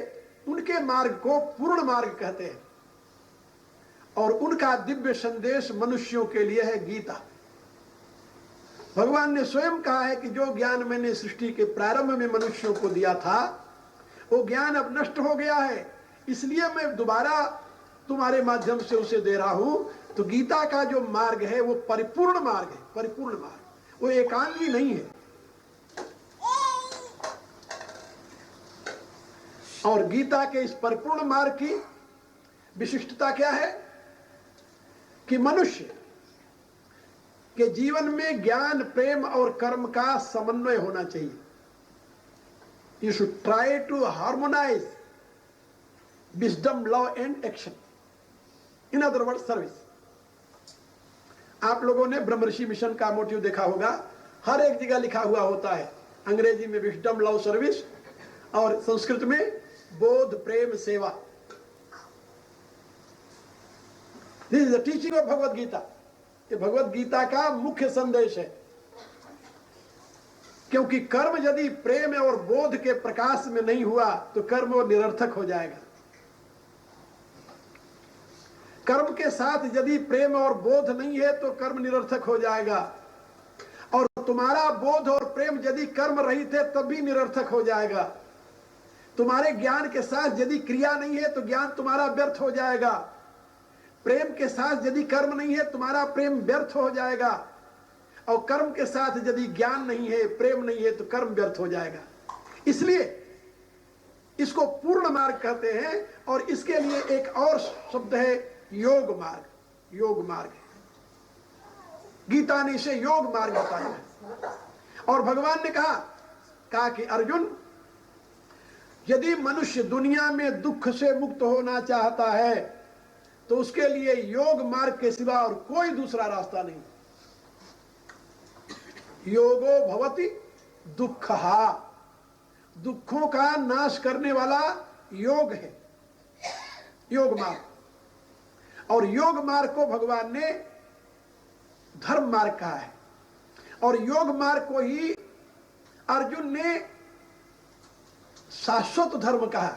उनके मार्ग को पूर्ण मार्ग कहते हैं और उनका दिव्य संदेश मनुष्यों के लिए है गीता। भगवान ने स्वयं कहा है कि जो ज्ञान मैंने सृष्टि के प्रारंभ में मनुष्यों को दिया था वो ज्ञान अब नष्ट हो गया है, इसलिए मैं दोबारा तुम्हारे माध्यम से उसे दे रहा हूं। तो गीता का जो मार्ग है वो परिपूर्ण मार्ग है, परिपूर्ण मार्ग, वो एकांगी नहीं है। और गीता के इस परिपूर्ण मार्ग की विशिष्टता क्या है कि मनुष्य के जीवन में ज्ञान, प्रेम और कर्म का समन्वय होना चाहिए। You should try to harmonise wisdom, love and action, in other word service. आप लोगों ने ब्रह्म ऋषि मिशन का मोटिव देखा होगा, हर एक जगह लिखा हुआ होता है। अंग्रेजी में विजडम, लव, सर्विस और संस्कृत में बोध, प्रेम, सेवा। This is the teaching of Bhagavad Gita. ये भगवत गीता का मुख्य संदेश है। क्योंकि कर्म यदि प्रेम और बोध के प्रकाश में नहीं हुआ तो कर्म वो निरर्थक हो जाएगा। कर्म के साथ यदि प्रेम और बोध नहीं है तो कर्म निरर्थक हो जाएगा, और तुम्हारा बोध और प्रेम यदि कर्म रहित है तब भी निरर्थक हो जाएगा। तुम्हारे ज्ञान के साथ यदि क्रिया नहीं है तो ज्ञान तुम्हारा व्यर्थ हो जाएगा। प्रेम के साथ यदि कर्म नहीं है तुम्हारा प्रेम व्यर्थ हो जाएगा, और कर्म के साथ यदि ज्ञान नहीं है, प्रेम नहीं है, तो कर्म व्यर्थ हो जाएगा। इसलिए इसको पूर्ण मार्ग कहते हैं, और इसके लिए एक और शब्द है योग मार्ग। योग मार्ग, गीता ने इसे योग मार्ग बताया है। और भगवान ने कहा कि अर्जुन, यदि मनुष्य दुनिया में दुख से मुक्त होना चाहता है तो उसके लिए योग मार्ग के सिवा और कोई दूसरा रास्ता नहीं। योगो भवति दुःखहा, दुखों का नाश करने वाला योग है, योग मार्ग। और योग मार्ग को भगवान ने धर्म मार्ग कहा है, और योग मार्ग को ही अर्जुन ने शाश्वत धर्म कहा।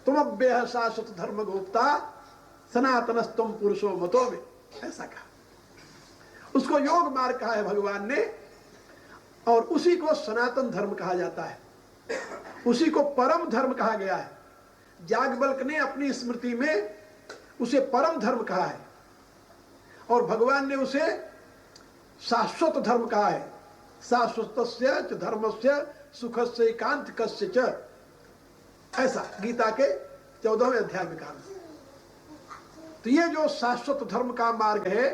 तुम अव्यय शाश्वत धर्म गोप्ता सनातनस्तम पुरुषो मतो में, ऐसा कहा। उसको योग मार्ग कहा है भगवान ने, और उसी को सनातन धर्म कहा जाता है, उसी को परम धर्म कहा गया है। याज्ञवल्क्य ने अपनी स्मृति में उसे परम धर्म कहा है, और भगवान ने उसे शाश्वत धर्म कहा है। शाश्वतस्य च धर्मस्य सुखस्य एकांतिकस्य च, ऐसा गीता के 14वें अध्याय में कहा। तो ये जो शाश्वत धर्म का मार्ग है,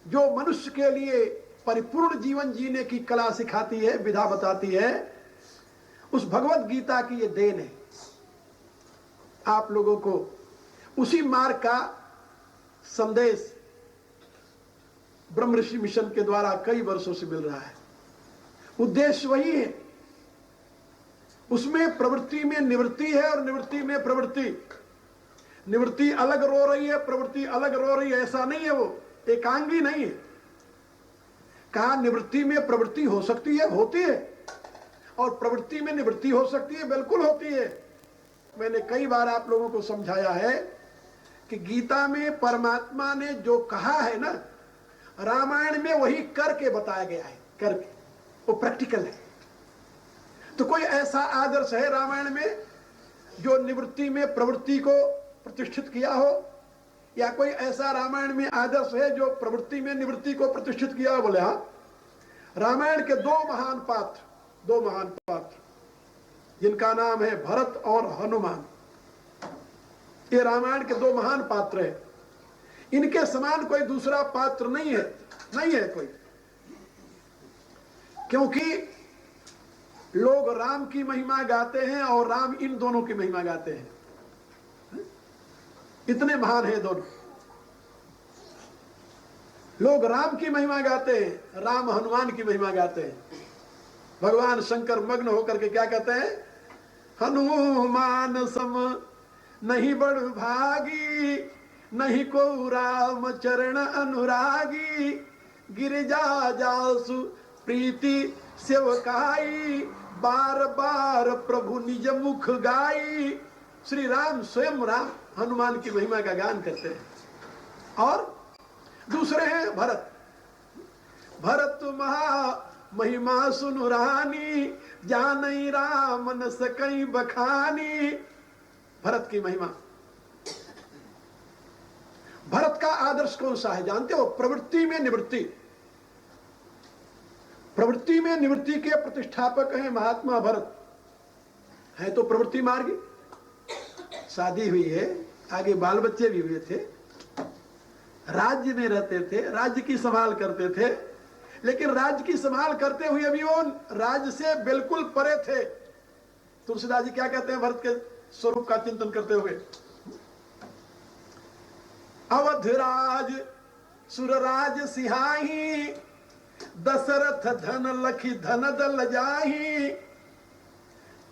जो मनुष्य के लिए परिपूर्ण जीवन जीने की कला सिखाती है, विधा बताती है, उस भगवत गीता की ये देन है। आप लोगों को उसी मार्ग का संदेश ब्रह्म ऋषि मिशन के द्वारा कई वर्षों से मिल रहा है। उद्देश्य वही है, उसमें प्रवृत्ति में निवृत्ति है और निवृत्ति में प्रवृत्ति। निवृत्ति अलग रो रही है, प्रवृत्ति अलग रो रही है, ऐसा नहीं है, वो एकांगी नहीं है। कहा निवृत्ति में प्रवृत्ति हो सकती है, होती है, और प्रवृत्ति में निवृत्ति हो सकती है, बिल्कुल होती है। मैंने कई बार आप लोगों को समझाया है कि गीता में परमात्मा ने जो कहा है ना, रामायण में वही करके बताया गया है, करके, वो प्रैक्टिकल है। तो कोई ऐसा आदर्श है रामायण में जो निवृत्ति में प्रवृत्ति को प्रतिष्ठित किया हो, या कोई ऐसा रामायण में आदर्श है जो प्रवृत्ति में निवृत्ति को प्रतिष्ठित किया हो? बोले हाँ, रामायण के दो महान पात्र जिनका नाम है भरत और हनुमान, ये रामायण के दो महान पात्र हैं। इनके समान कोई दूसरा पात्र नहीं है कोई। क्योंकि लोग राम की महिमा गाते हैं और राम इन दोनों की महिमा गाते हैं, इतने महान है दोनों। लोग राम की महिमा गाते हैं, राम हनुमान की महिमा गाते हैं। भगवान शंकर मग्न होकर के क्या कहते हैं? हनुमान सम नहीं बड़ भागी, नहीं को राम चरण अनुरागी, गिरिजा जासु प्रीति सेवकाई, बार बार प्रभु निज मुख गाई। श्री राम स्वयं राम हनुमान की महिमा का गान करते हैं। और दूसरे हैं भरत महा महिमा सुनु रानी, जानई राम न सकई बखानी। भरत की महिमा। भरत का आदर्श कौन सा है जानते हो? प्रवृत्ति में निवृत्ति। प्रवृत्ति में निवृत्ति के प्रतिष्ठापक हैं महात्मा भरत। है तो प्रवृत्ति मार्गी। शादी हुई है, आगे बाल बच्चे भी हुए थे, राज्य में रहते थे, राज्य की संभाल करते थे, लेकिन राज्य की संभाल करते हुए भी वो राज्य से बिल्कुल परे थे। तुलसीदास जी क्या कहते हैं भरत के स्वरूप का चिंतन करते हुए? अवधराज सुरराज सिहाही, दशरथ धन लखी धन दल जाही,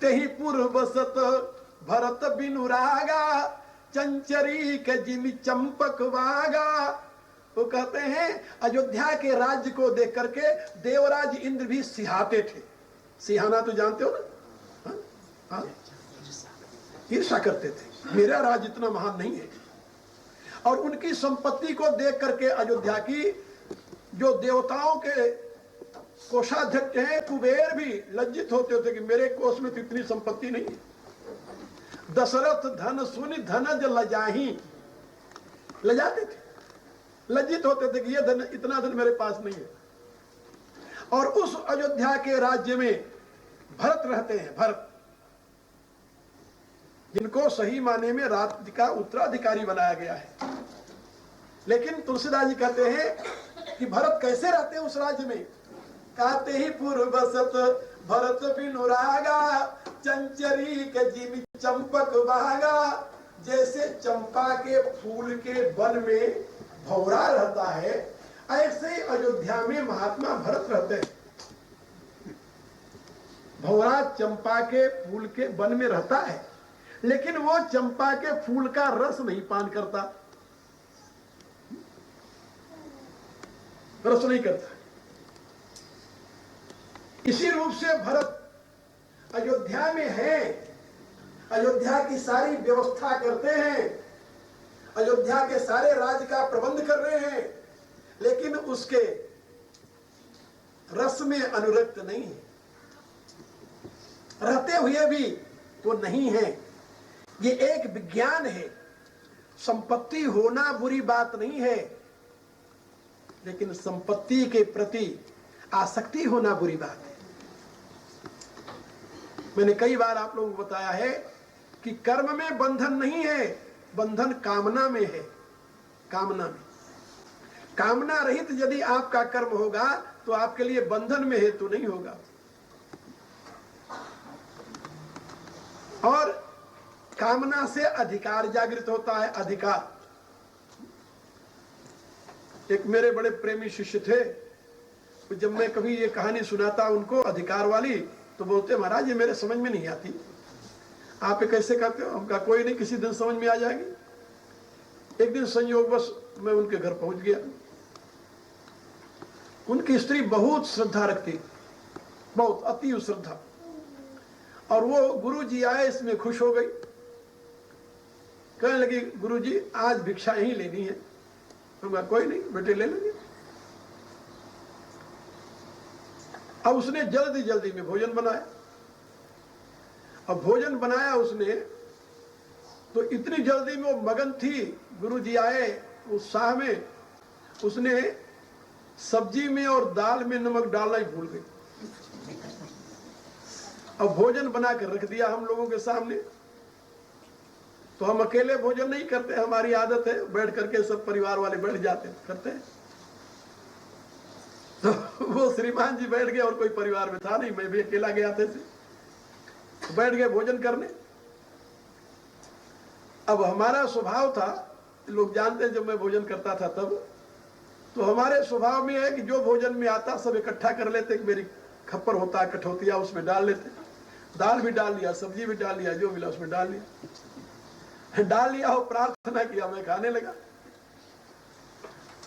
तेहि पुर बसत भरत बिनु रागा, चंचरी के जिमि चंपक वागा, वो कहते हैं अयोध्या के राज्य को देख करके देवराज इंद्र भी सिहाते थे। सिहाना तो जानते हो ना, ईर्ष्या करते थे, मेरा राज्य इतना महान नहीं है। और उनकी संपत्ति को देख करके अयोध्या की जो देवताओं के कोषाध्यक्ष हैं कुबेर भी लज्जित होते थे कि मेरे कोष में तो इतनी संपत्ति नहीं है। दशरथ धन सुनि धनज लजाही, लजाते थे, लज्जित होते थे कि ये धन, इतना धन मेरे पास नहीं है। और उस अयोध्या के राज्य में भरत रहते हैं, भरत जिनको सही माने में राज्य का उत्तराधिकारी बनाया गया है। लेकिन तुलसीदास जी कहते हैं कि भरत कैसे रहते हैं उस राज्य में। कहते ही पूर्व बसत भरत बिनुरागा, चंचरी के जिम चंपक बहागा। जैसे चंपा के फूल के वन में भौरा रहता है, ऐसे अयोध्या में महात्मा भरत रहते हैं। भौरा चंपा के फूल के वन में रहता है, लेकिन वो चंपा के फूल का रस नहीं पान करता, रस नहीं करता। इसी रूप से भरत अयोध्या में है, अयोध्या की सारी व्यवस्था करते हैं, अयोध्या के सारे राज्य का प्रबंध कर रहे हैं, लेकिन उसके रस में अनुरक्त नहीं है, रहते हुए भी वो नहीं है। ये एक विज्ञान है। संपत्ति होना बुरी बात नहीं है, लेकिन संपत्ति के प्रति आसक्ति होना बुरी बात है। मैंने कई बार आप लोगों को बताया है कि कर्म में बंधन नहीं है, बंधन कामना में है। कामना में, कामना रहित यदि आपका कर्म होगा तो आपके लिए बंधन में हेतु नहीं होगा। और कामना से अधिकार जागृत होता है, अधिकार। एक मेरे बड़े प्रेमी शिष्य थे, जब मैं कभी ये कहानी सुनाता उनको अधिकार वाली, तो बोलते महाराज ये मेरे समझ में नहीं आती, आप ये कैसे करते हो? हम कहा कोई नहीं, किसी दिन समझ में आ जाएगी। एक दिन संयोगवश मैं उनके घर पहुंच गया। उनकी स्त्री बहुत श्रद्धा रखती, बहुत अति श्रद्धा, और वो गुरुजी आए इसमें खुश हो गई। कहने लगी गुरुजी आज भिक्षा ही लेनी है। हम कहा कोई नहीं बेटे ले लेंगे। अब उसने जल्दी जल्दी में भोजन बनाया। अब भोजन बनाया उसने, तो इतनी जल्दी में वो मगन थी, गुरुजी आए उत्साह में, उसने सब्जी में और दाल में नमक डालना ही भूल गई। अब भोजन बनाकर रख दिया हम लोगों के सामने। तो हम अकेले भोजन नहीं करते, हमारी आदत है बैठ करके सब परिवार वाले बैठ जाते करते हैं। तो वो श्रीमान जी बैठ गए और कोई परिवार में था नहीं, मैं भी अकेला गया थे, तो बैठ गए भोजन करने। अब हमारा स्वभाव था, लोग जानते हैं जब मैं भोजन करता था तब, तो हमारे स्वभाव में है कि जो भोजन में आता सब इकट्ठा कर लेते। मेरी खप्पर होता है कठौतिया, उसमें डाल लेते, दाल भी डाल लिया, सब्जी भी डाल लिया, जो मिला उसमें डाल लिया और प्रार्थना किया, मैं खाने लगा।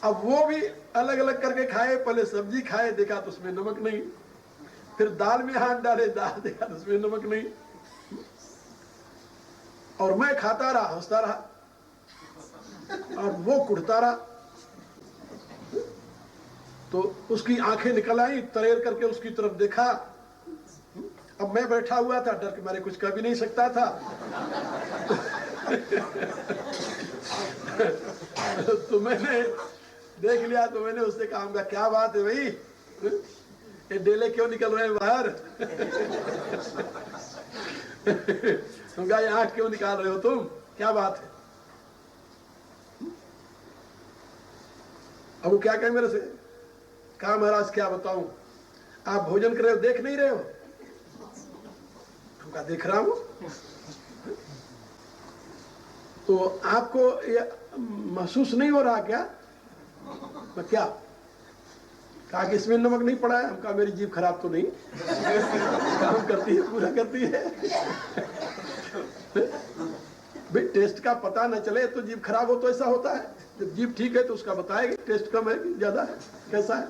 अब वो भी अलग अलग करके खाए, पहले सब्जी खाए, देखा तो उसमें नमक नहीं, फिर दाल में हाथ डाले, दाल देखा तो उसमें नमक नहीं, और मैं खाता रहा, हंसता रहा, और वो कुढ़ता रहा। तो उसकी आंखें निकल आई, तरेर करके उसकी तरफ देखा। अब मैं बैठा हुआ था, डर के मारे कुछ कर भी नहीं सकता था। तो मैंने देख लिया, तो मैंने उससे कहा क्या बात है भाई, ये डेले क्यों निकल रहे हैं बाहर? तुम कहा ये आंख क्यों निकाल रहे हो तुम, क्या बात है? अब वो क्या कहे मेरे से, कहा महाराज क्या बताऊं, आप भोजन कर रहे हो, देख नहीं रहे हो? हमका देख रहा हूं। तो आपको ये महसूस नहीं हो रहा क्या? तो क्या कहा कि इसमें नमक नहीं पड़ा है? हम कहा मेरी जीभ खराब तो नहीं, काम करती है, पूरा करती है। भाई टेस्ट का पता न चले तो जीभ खराब हो तो ऐसा होता है। जब जीभ ठीक है तो उसका बताएगी टेस्ट कम है कि ज्यादा है, कैसा है।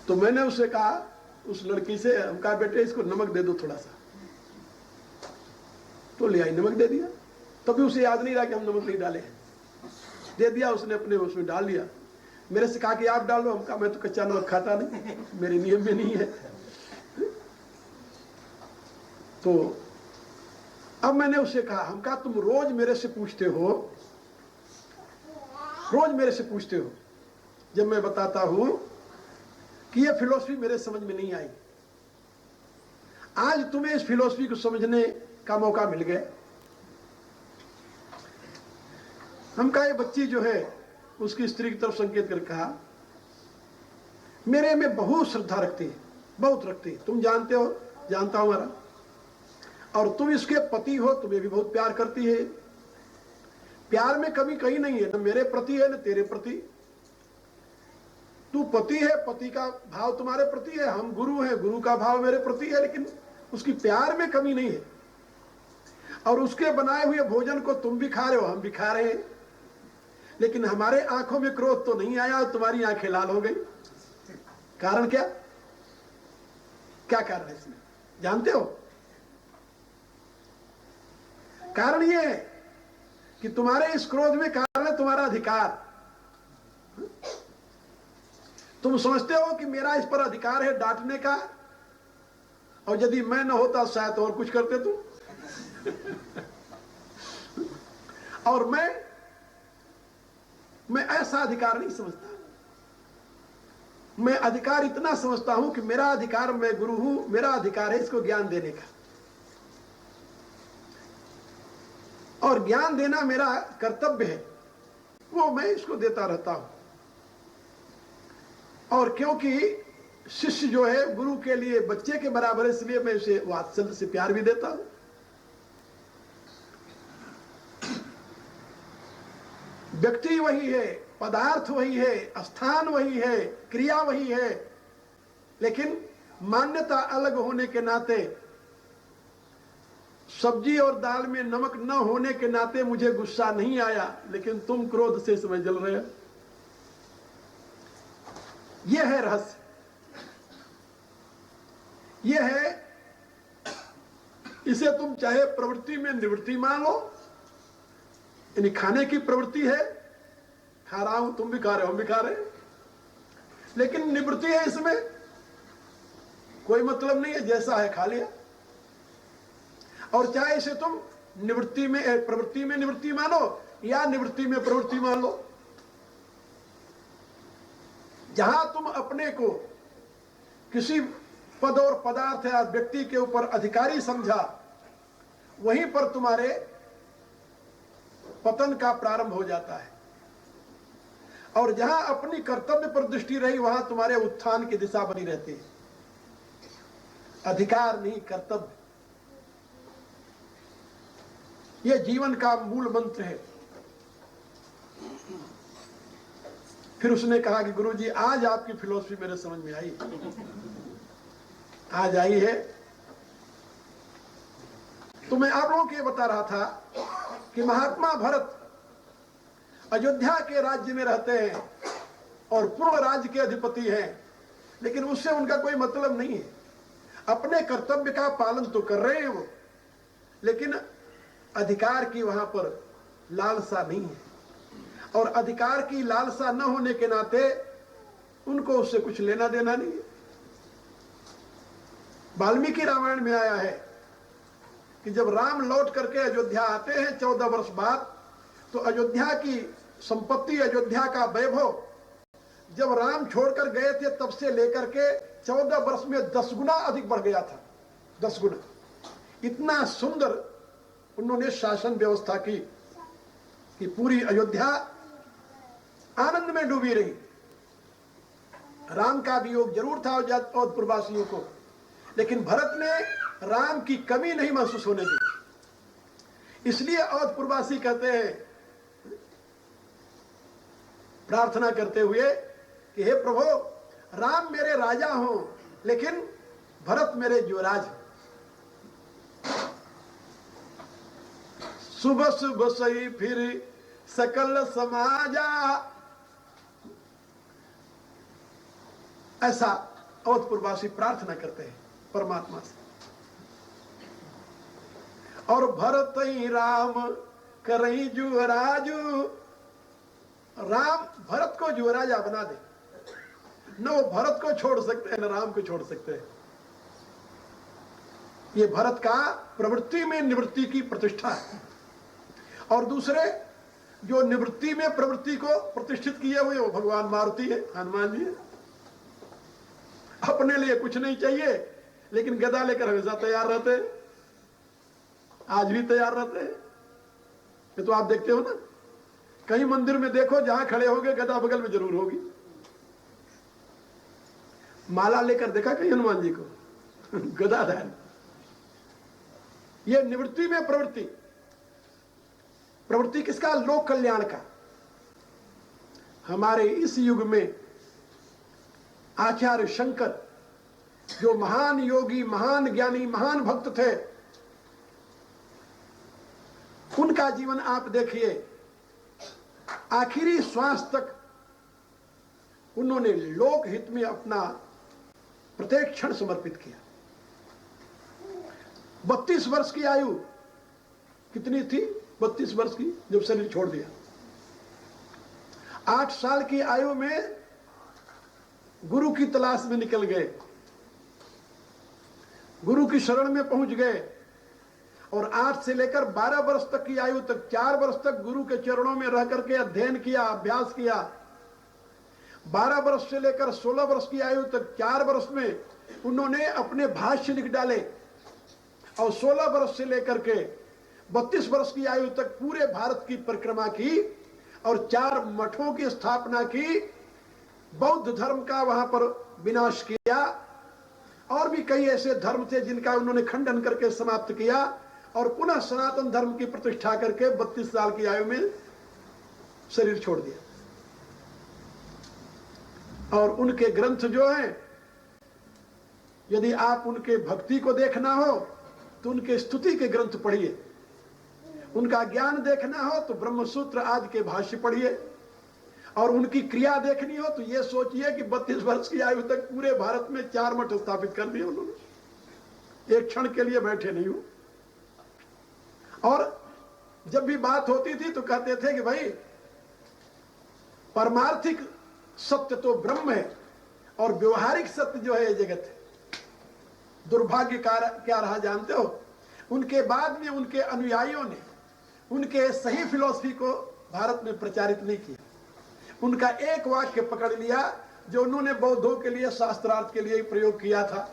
तो मैंने उससे कहा, उस लड़की से, हम कहा बेटे इसको नमक दे दो थोड़ा सा। तो ले आई, नमक दे दिया। तभी उसे याद नहीं रहा कि हम नमक नहीं डाले, दे दिया उसने, अपने उसमें डाल दिया। मेरे से कहा कि आप डाल दो, हम कहा मैं तो कच्चा नमक खाता नहीं, मेरे नियम में नहीं है। तो अब मैंने उससे कहा, हम कहा तुम रोज मेरे से पूछते हो, रोज मेरे से पूछते हो, जब मैं बताता हूं कि ये फिलॉसफी मेरे समझ में नहीं आई, आज तुम्हें इस फिलॉसफी को समझने का मौका मिल गया। हम कहा ये बच्ची जो है, उसकी स्त्री की तरफ संकेत कर कहा, मेरे में बहुत श्रद्धा रखती है, बहुत रखती है, तुम जानते हो, जानता हूं हमारा, और तुम इसके पति हो, तुम्हें भी बहुत प्यार करती है। प्यार में कमी कहीं नहीं है, न मेरे प्रति है न तेरे प्रति। तू पति है, पति का भाव तुम्हारे प्रति है, हम गुरु हैं, गुरु का भाव मेरे प्रति है, लेकिन उसकी प्यार में कमी नहीं है। और उसके बनाए हुए भोजन को तुम भी खा रहे हो, हम भी खा रहे हैं, लेकिन हमारे आंखों में क्रोध तो नहीं आया और तुम्हारी आंखें लाल हो गई। कारण क्या? क्या कारण है इसमें, जानते हो? कारण यह है कि तुम्हारे इस क्रोध में कारण है तुम्हारा अधिकार। तुम समझते हो कि मेरा इस पर अधिकार है डांटने का, और यदि मैं न होता शायद और कुछ करते तुम। और मैं ऐसा अधिकार नहीं समझता। मैं अधिकार इतना समझता हूं कि मेरा अधिकार, मैं गुरु हूं, मेरा अधिकार है इसको ज्ञान देने का, और ज्ञान देना मेरा कर्तव्य है, वो मैं इसको देता रहता हूं। और क्योंकि शिष्य जो है गुरु के लिए बच्चे के बराबर है, इसलिए मैं उसे वात्सल्य से प्यार भी देता हूं। व्यक्ति वही है, पदार्थ वही है, स्थान वही है, क्रिया वही है, लेकिन मान्यता अलग होने के नाते, सब्जी और दाल में नमक न होने के नाते मुझे गुस्सा नहीं आया, लेकिन तुम क्रोध से इसमें जल रहे हो। यह है रहस्य, यह है, इसे तुम चाहे प्रवृत्ति में निवृत्ति मान लो, यानी खाने की प्रवृत्ति है, खा रहा हूं, तुम भी खा रहे हो, हम भी खा रहे हैं, लेकिन निवृत्ति है, इसमें कोई मतलब नहीं है, जैसा है खा लिया। और चाहे इसे तुम निवृत्ति में, प्रवृत्ति में निवृत्ति मानो, या निवृत्ति में प्रवृत्ति मान लो, जहां तुम अपने को किसी पद और पदार्थ या व्यक्ति के ऊपर अधिकारी समझा, वहीं पर तुम्हारे पतन का प्रारंभ हो जाता है। और जहां अपनी कर्तव्य पर दृष्टि रही, वहां तुम्हारे उत्थान की दिशा बनी रहती है। अधिकार नहीं, कर्तव्य, यह जीवन का मूल मंत्र है। फिर उसने कहा कि गुरुजी आज आपकी फिलॉसफी मेरे समझ में आई, आज आई है। तो मैं आप लोगों को ये बता रहा था कि महात्मा भरत अयोध्या के राज्य में रहते हैं और पूर्ण राज्य के अधिपति हैं, लेकिन उससे उनका कोई मतलब नहीं है। अपने कर्तव्य का पालन तो कर रहे हैं वो, लेकिन अधिकार की वहां पर लालसा नहीं है, और अधिकार की लालसा न होने के नाते उनको उससे कुछ लेना देना नहीं है। वाल्मीकि रामायण में आया है कि जब राम लौट करके अयोध्या आते हैं 14 वर्ष बाद, तो अयोध्या की संपत्ति, अयोध्या का वैभव जब राम छोड़कर गए थे तब से लेकर के 14 वर्ष में 10 गुना अधिक बढ़ गया था, 10 गुना। इतना सुंदर उन्होंने शासन व्यवस्था की कि पूरी अयोध्या आनंद में डूबी रही। राम का वियोग जरूर था अवधपुरवासियों को, लेकिन भरत ने राम की कमी नहीं महसूस होने दी। इसलिए अवधपुरवासी कहते हैं, प्रार्थना करते हुए कि हे प्रभु, राम मेरे राजा हों, लेकिन भरत मेरे युवराज। सुबह सुबह सही फिर सकल समाजा। ऐसा अवधपुरवासी प्रार्थना करते हैं परमात्मा से। और भरत ही राम करई जुवराजू, राम भरत को जुवराजा बना दे। न वो भरत को छोड़ सकते हैं न राम को छोड़ सकते हैं। ये भरत का प्रवृत्ति में निवृत्ति की प्रतिष्ठा है। और दूसरे जो निवृत्ति में प्रवृत्ति को प्रतिष्ठित किए हुए वो भगवान मारुति है, हनुमान जी है। अपने लिए कुछ नहीं चाहिए लेकिन गदा लेकर हमेशा तैयार रहते हैं, आज भी तैयार रहते हैं। ये तो आप देखते हो ना, कहीं मंदिर में देखो जहां खड़े होंगे गदा बगल में जरूर होगी। माला लेकर देखा कहीं हनुमान जी को? गदाधार। ये निवृत्ति में प्रवृत्ति, प्रवृत्ति किसका? लोक कल्याण का। हमारे इस युग में आचार्य शंकर जो महान योगी, महान ज्ञानी, महान भक्त थे, उनका जीवन आप देखिए। आखिरी श्वास तक उन्होंने लोक हित में अपना प्रत्येक क्षण समर्पित किया। 32 वर्ष की आयु कितनी थी? 32 वर्ष की जब शरीर छोड़ दिया। 8 साल की आयु में गुरु की तलाश में निकल गए, गुरु की शरण में पहुंच गए। और 8 से लेकर 12 वर्ष तक की आयु तक, 4 वर्ष तक गुरु के चरणों में रह करके अध्ययन किया, अभ्यास किया। 12 वर्ष से लेकर 16 वर्ष की आयु तक 4 वर्ष में उन्होंने अपने भाष्य लिख डाले। और 16 वर्ष से लेकर के 32 वर्ष की आयु तक पूरे भारत की परिक्रमा की और 4 मठों की स्थापना की, बौद्ध धर्म का वहां पर विनाश किया। और भी कई ऐसे धर्म थे जिनका उन्होंने खंडन करके समाप्त किया और पुनः सनातन धर्म की प्रतिष्ठा करके 32 साल की आयु में शरीर छोड़ दिया। और उनके ग्रंथ जो हैं, यदि आप उनके भक्ति को देखना हो तो उनके स्तुति के ग्रंथ पढ़िए, उनका ज्ञान देखना हो तो ब्रह्मसूत्र आदि के भाष्य पढ़िए, और उनकी क्रिया देखनी हो तो यह सोचिए कि 32 वर्ष की आयु तक पूरे भारत में 4 मठ स्थापित कर दिए उन्होंने। एक क्षण के लिए बैठे नहीं हो। और जब भी बात होती थी तो कहते थे कि भाई परमार्थिक सत्य तो ब्रह्म है और व्यवहारिक सत्य जो है ये जगत है। दुर्भाग्य क्या रहा जानते हो? उनके बाद में उनके अनुयायियों ने उनके सही फिलॉसफी को भारत में प्रचारित नहीं किया। उनका एक वाक्य पकड़ लिया जो उन्होंने बौद्धों के लिए, शास्त्रार्थ के लिए प्रयोग किया था,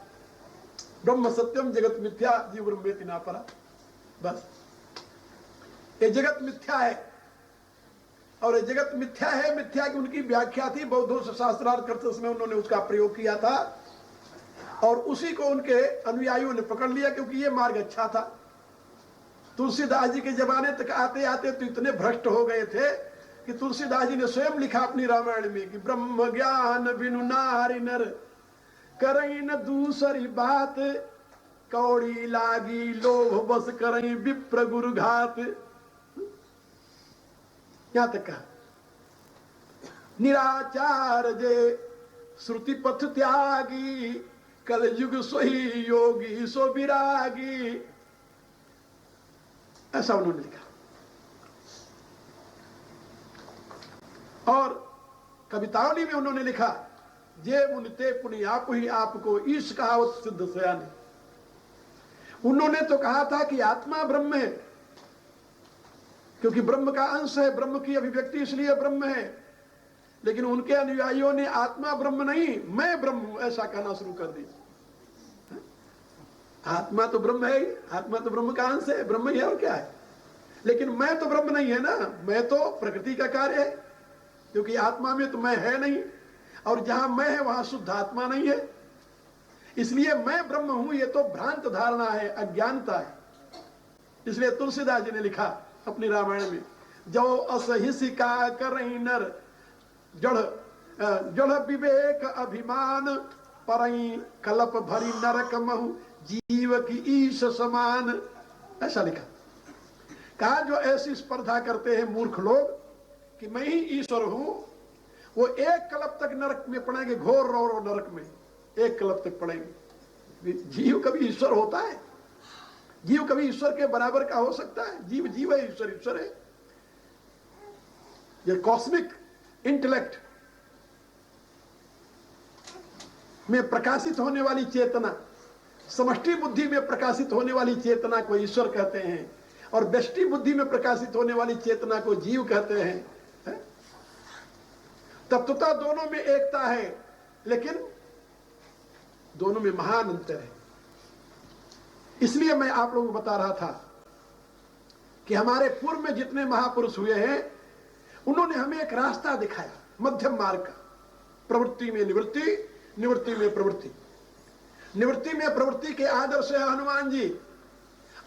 ब्रह्म सत्यम जगत मिथ्या जीव ब्रह्मेति न परा। बस ये जगत मिथ्या है, और ये जगत मिथ्या है, मिथ्या की उनकी व्याख्या थी। बौद्धों से शास्त्रार्थ करते समय उन्होंने उसका प्रयोग किया था और उसी को उनके अनुयायियों ने पकड़ लिया, क्योंकि ये मार्ग अच्छा था। तुलसीदास जी के जमाने तक आते आते तो इतने भ्रष्ट हो गए थे कि तुलसीदास जी ने स्वयं लिखा अपनी रामायण में कि ब्रह्म ज्ञान बिनु नारि नर करई न दूसरी बात, कौड़ी लागी लोभ बस करई विप्र गुरु घात। यहां तक कहा निराचार जे श्रुति पथ त्यागी, कल युग सोही योगी सो विरागी। ऐसा उन्होंने लिखा। और कवितावली में उन्होंने लिखा, जे मुनिते पुनि आप ही आपको ईश कहावत सिद्ध सयाने। उन्होंने तो कहा था कि आत्मा ब्रह्म है, क्योंकि ब्रह्म का अंश है, ब्रह्म की अभिव्यक्ति इसलिए ब्रह्म है। लेकिन उनके अनुयायियों ने आत्मा ब्रह्म नहीं, मैं ब्रह्म हूं, ऐसा कहना शुरू कर दिया। आत्मा तो ब्रह्म है, आत्मा तो ब्रह्म का अंश है, ब्रह्म ही है और क्या है। लेकिन मैं तो ब्रह्म नहीं है ना, मैं तो प्रकृति का कार्य है, क्योंकि आत्मा में तो मैं है नहीं, और जहां मैं है वहां शुद्ध आत्मा नहीं है। इसलिए मैं ब्रह्म हूं, ये तो भ्रांत धारणा है, अज्ञानता है। इसलिए तुलसीदास जी ने लिखा अपनी रामायण में, जो असहिसी का करई नर जड़ विवेक अभिमान, परई कलप भरी नरक महु जीव की ईश समान। ऐसा लिखा। कहा जो ऐसी स्पर्धा करते हैं मूर्ख लोग कि मैं ही ईश्वर हूं, वो एक कल्प तक नरक में पड़ेंगे, घोर रौरव नरक में एक कल्प तक पड़ेंगे। जीव कभी ईश्वर होता है? जीव कभी ईश्वर के बराबर का हो सकता है? जीव जीव है, ईश्वर ईश्वर है। ये कॉस्मिक इंटेलेक्ट में प्रकाशित होने वाली चेतना, समष्टि बुद्धि में प्रकाशित होने वाली चेतना को ईश्वर कहते हैं, और व्यष्टि बुद्धि में प्रकाशित होने वाली चेतना को जीव कहते हैं। तत्वता दोनों में एकता है, लेकिन दोनों में महान अंतर है। इसलिए मैं आप लोगों को बता रहा था कि हमारे पूर्व में जितने महापुरुष हुए हैं, उन्होंने हमें एक रास्ता दिखाया, मध्यम मार्ग का। प्रवृत्ति में निवृत्ति, निवृत्ति में प्रवृत्ति। निवृत्ति में प्रवृत्ति के आदर्श है हनुमान जी,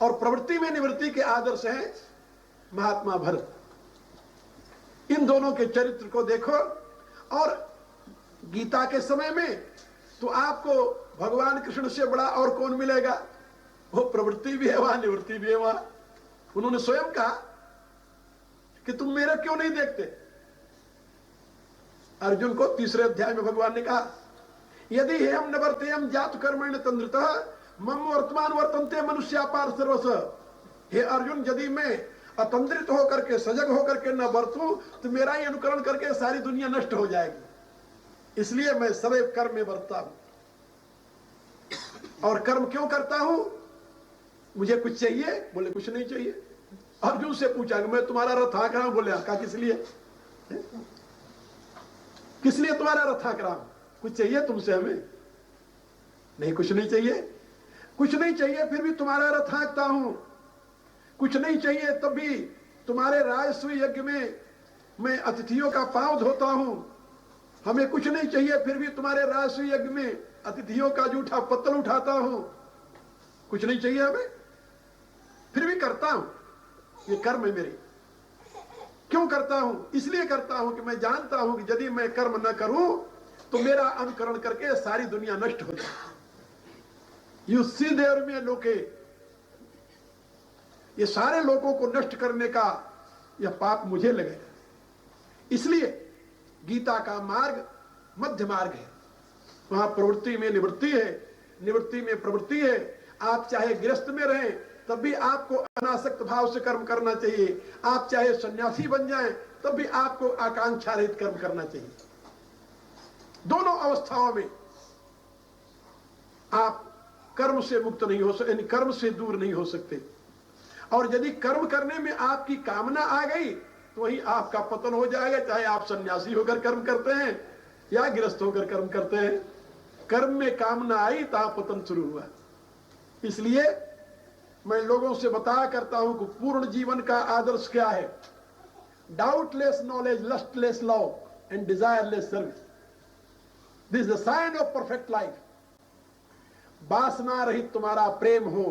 और प्रवृत्ति में निवृत्ति के आदर्श है महात्मा भरत। इन दोनों के चरित्र को देखो, और गीता के समय में तो आपको भगवान कृष्ण से बड़ा और कौन मिलेगा? वो प्रवृत्ति भी है वहां, निवृत्ति भी है वहां। उन्होंने स्वयं कहा कि तुम मेरा क्यों नहीं देखते? अर्जुन को तीसरे अध्याय में भगवान ने कहा, यदि हम न वर्तेयम जातु कर्मेण तंद्रितः मम वर्तमान वर्तन्ते मनुष्यापार सर्वस। हे अर्जुन, यदि मैं अतंद्रित होकर के, सजग होकर के न बरतूं, तो मेरा ही अनुकरण करके सारी दुनिया नष्ट हो जाएगी। इसलिए मैं सदैव कर्म में बरतता हूं। और कर्म क्यों करता हूं? मुझे कुछ चाहिए? बोले कुछ नहीं चाहिए। अर्जुन से पूछा कि मैं तुम्हारा रथ हाँक रहा हूं। बोले कहा किस लिए? किस लिए तुम्हारा रथ हाँक रहा हूं? कुछ चाहिए तुमसे हमें? नहीं, कुछ नहीं चाहिए। कुछ नहीं चाहिए फिर भी तुम्हारा रथ हाँकता हूं। कुछ नहीं चाहिए तब भी तुम्हारे राजस्व यज्ञ में मैं अतिथियों का पांव धोता हूं। हमें कुछ नहीं चाहिए फिर भी तुम्हारे राजस्व यज्ञ में अतिथियों का जूठा पत्तल उठाता हूं। कुछ नहीं चाहिए हमें, फिर भी करता हूं। ये कर्म है मेरी। क्यों करता हूं? इसलिए करता हूं कि मैं जानता हूं कि यदि मैं कर्म न करूं तो मेरा अनुकरण करके सारी दुनिया नष्ट हो जाए। यू सी देयर में लोके, ये सारे लोगों को नष्ट करने का यह पाप मुझे लगेगा। इसलिए गीता का मार्ग मध्य मार्ग है। वहां प्रवृत्ति में निवृत्ति है, निवृत्ति में प्रवृत्ति है। आप चाहे गृहस्थ में रहें तब भी आपको अनासक्त भाव से कर्म करना चाहिए। आप चाहे सन्यासी बन जाएं तब भी आपको आकांक्षा रहित कर्म करना चाहिए। दोनों अवस्थाओं में आप कर्म से मुक्त नहीं हो सकते, कर्म से दूर नहीं हो सकते। और यदि कर्म करने में आपकी कामना आ गई तो वही आपका पतन हो जाएगा, चाहे आप सन्यासी होकर कर्म करते हैं या गृहस्थ होकर कर्म करते हैं। कर्म में कामना आई तो पतन शुरू हुआ। इसलिए मैं लोगों से बताया करता हूं कि पूर्ण जीवन का आदर्श क्या है? Doubtless knowledge, lustless love and desireless service. This is the sign of perfect life. वासना रहित तुम्हारा प्रेम हो,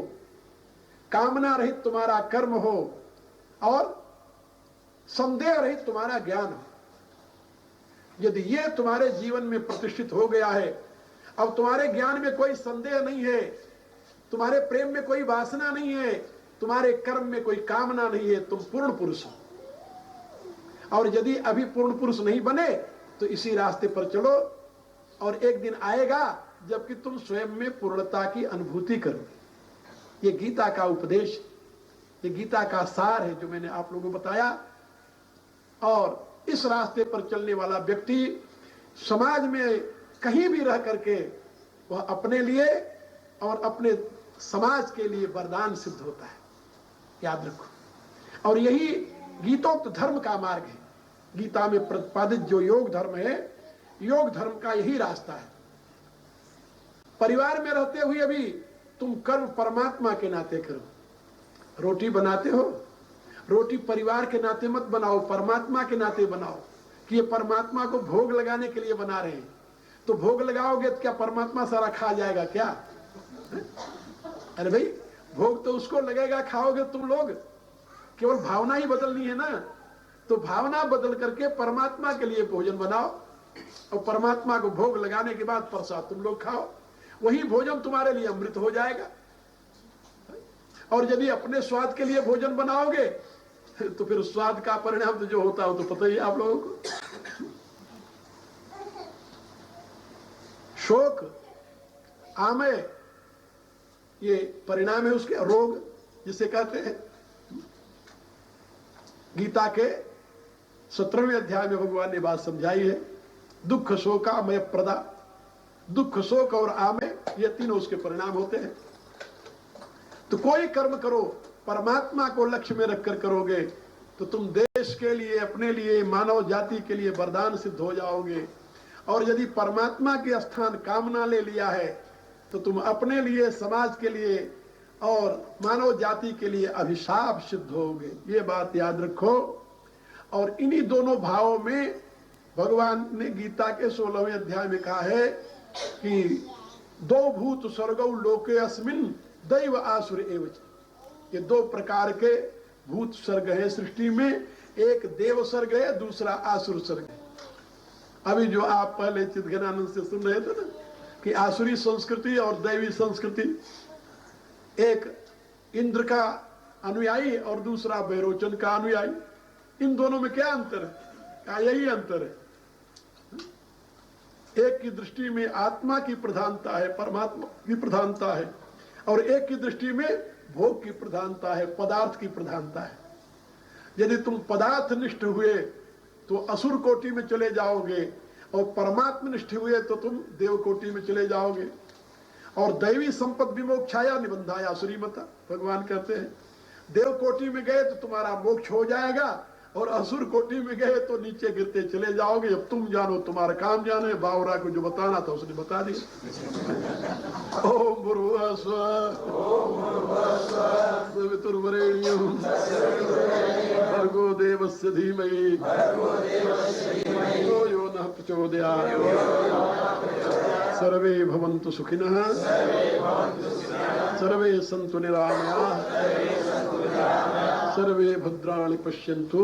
कामना रहित तुम्हारा कर्म हो, और संदेह रहित तुम्हारा ज्ञान हो। यदि ये तुम्हारे जीवन में प्रतिष्ठित हो गया है, अब तुम्हारे ज्ञान में कोई संदेह नहीं है, तुम्हारे प्रेम में कोई वासना नहीं है, तुम्हारे कर्म में कोई कामना नहीं है, तुम पूर्ण पुरुष हो। और यदि अभी पूर्ण पुरुष नहीं बने तो इसी रास्ते पर चलो, और एक दिन आएगा जबकि तुम स्वयं में पूर्णता की अनुभूति करोगे। ये गीता का उपदेश, ये गीता का सार है जो मैंने आप लोगों को बताया। और इस रास्ते पर चलने वाला व्यक्ति समाज में कहीं भी रह करके वह अपने लिए और अपने समाज के लिए वरदान सिद्ध होता है, याद रखो। और यही गीतोक्त धर्म का मार्ग है। गीता में प्रतिपादित जो योग धर्म है, योग धर्म का यही रास्ता है। परिवार में रहते हुए भी तुम कर्म परमात्मा के नाते करो। रोटी बनाते हो, रोटी परिवार के नाते मत बनाओ, परमात्मा के नाते बनाओ कि ये परमात्मा को भोग लगाने के लिए बना रहे हैं। तो भोग लगाओगे तो क्या परमात्मा सारा खा जाएगा क्या? अरे भाई, भोग तो उसको लगेगा, खाओगे तुम लोग। केवल भावना ही बदलनी है ना। तो भावना बदल करके परमात्मा के लिए भोजन बनाओ, और परमात्मा को भोग लगाने के बाद प्रसाद तुम लोग खाओ। वही भोजन तुम्हारे लिए अमृत हो जाएगा। और यदि अपने स्वाद के लिए भोजन बनाओगे तो फिर स्वाद का परिणाम तो जो होता है वो तो पता ही है आप लोगों को। शोक, आमय, ये परिणाम है उसके, रोग जिसे कहते हैं। गीता के 17वें अध्याय में भगवान ने बात समझाई है, दुख शोक आमय प्रदा। दुख शोक और आमय ये तीनों उसके परिणाम होते हैं। तो कोई कर्म करो परमात्मा को लक्ष्य में रखकर करोगे तो तुम देश के लिए, अपने लिए, मानव जाति के लिए वरदान सिद्ध हो जाओगे। और यदि परमात्मा के स्थान कामना ले लिया है तो तुम अपने लिए, समाज के लिए और मानव जाति के लिए अभिशाप सिद्ध होगे। ये बात याद रखो। और इन्हीं दोनों भावों में भगवान ने गीता के 16वें अध्याय में कहा है कि दो भूत स्वर्गौ लोके अस्मिन् दैव आसुर एवच। ये दो प्रकार के भूत स्वर्ग है सृष्टि में, एक देव स्वर्ग है, दूसरा आसुर स्वर्ग है। अभी जो आप पहले चिदघनानंद से सुन रहे थे ना कि आसुरी संस्कृति और दैवी संस्कृति, एक इंद्र का अनुयायी और दूसरा बैरोचन का अनुयायी, इन दोनों में क्या अंतर है? क्या यही अंतर है? एक की दृष्टि में आत्मा की प्रधानता है, परमात्मा की प्रधानता है, और एक की दृष्टि में भोग की प्रधानता है, पदार्थ की प्रधानता है। यदि तुम पदार्थ निष्ठ हुए तो असुर कोटि में चले जाओगे, और परमात्मा निष्ठ हुए तो तुम देव कोटि में चले जाओगे। और दैवी संपद विमोक्षाया निबंधाया असुरीमता, भगवान कहते हैं देव कोटि में गए तो तुम्हारा मोक्ष हो जाएगा, और असुर कोटि में गए तो नीचे गिरते चले जाओगे। अब तुम जानो, तुम्हारा काम जाने। बावरा को जो बताना था उसने बता दिया। ओम भूर्भुवः स्वः सवितुर्वरेण्यं भर्गो देवस्य धीमहि धियो यो नः प्रचोदयात्। सर्वे भवन्तु सुखिनः, सर्वे सन्तु निरामयाः, सर्वे भद्राणि पश्यन्तु,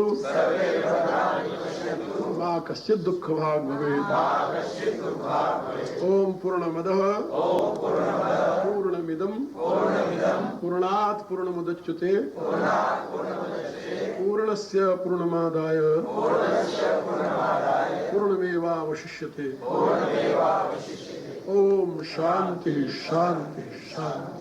मा कश्चित् दुःखभाग् भवेत्। ओम पूर्णमदः पूर्णमिदं पूर्णात् पूर्णमुदच्यते पूर्णस्य पूर्णमादाय पूर्णमेवावशिष्यते। ओम शांति शांति शांति।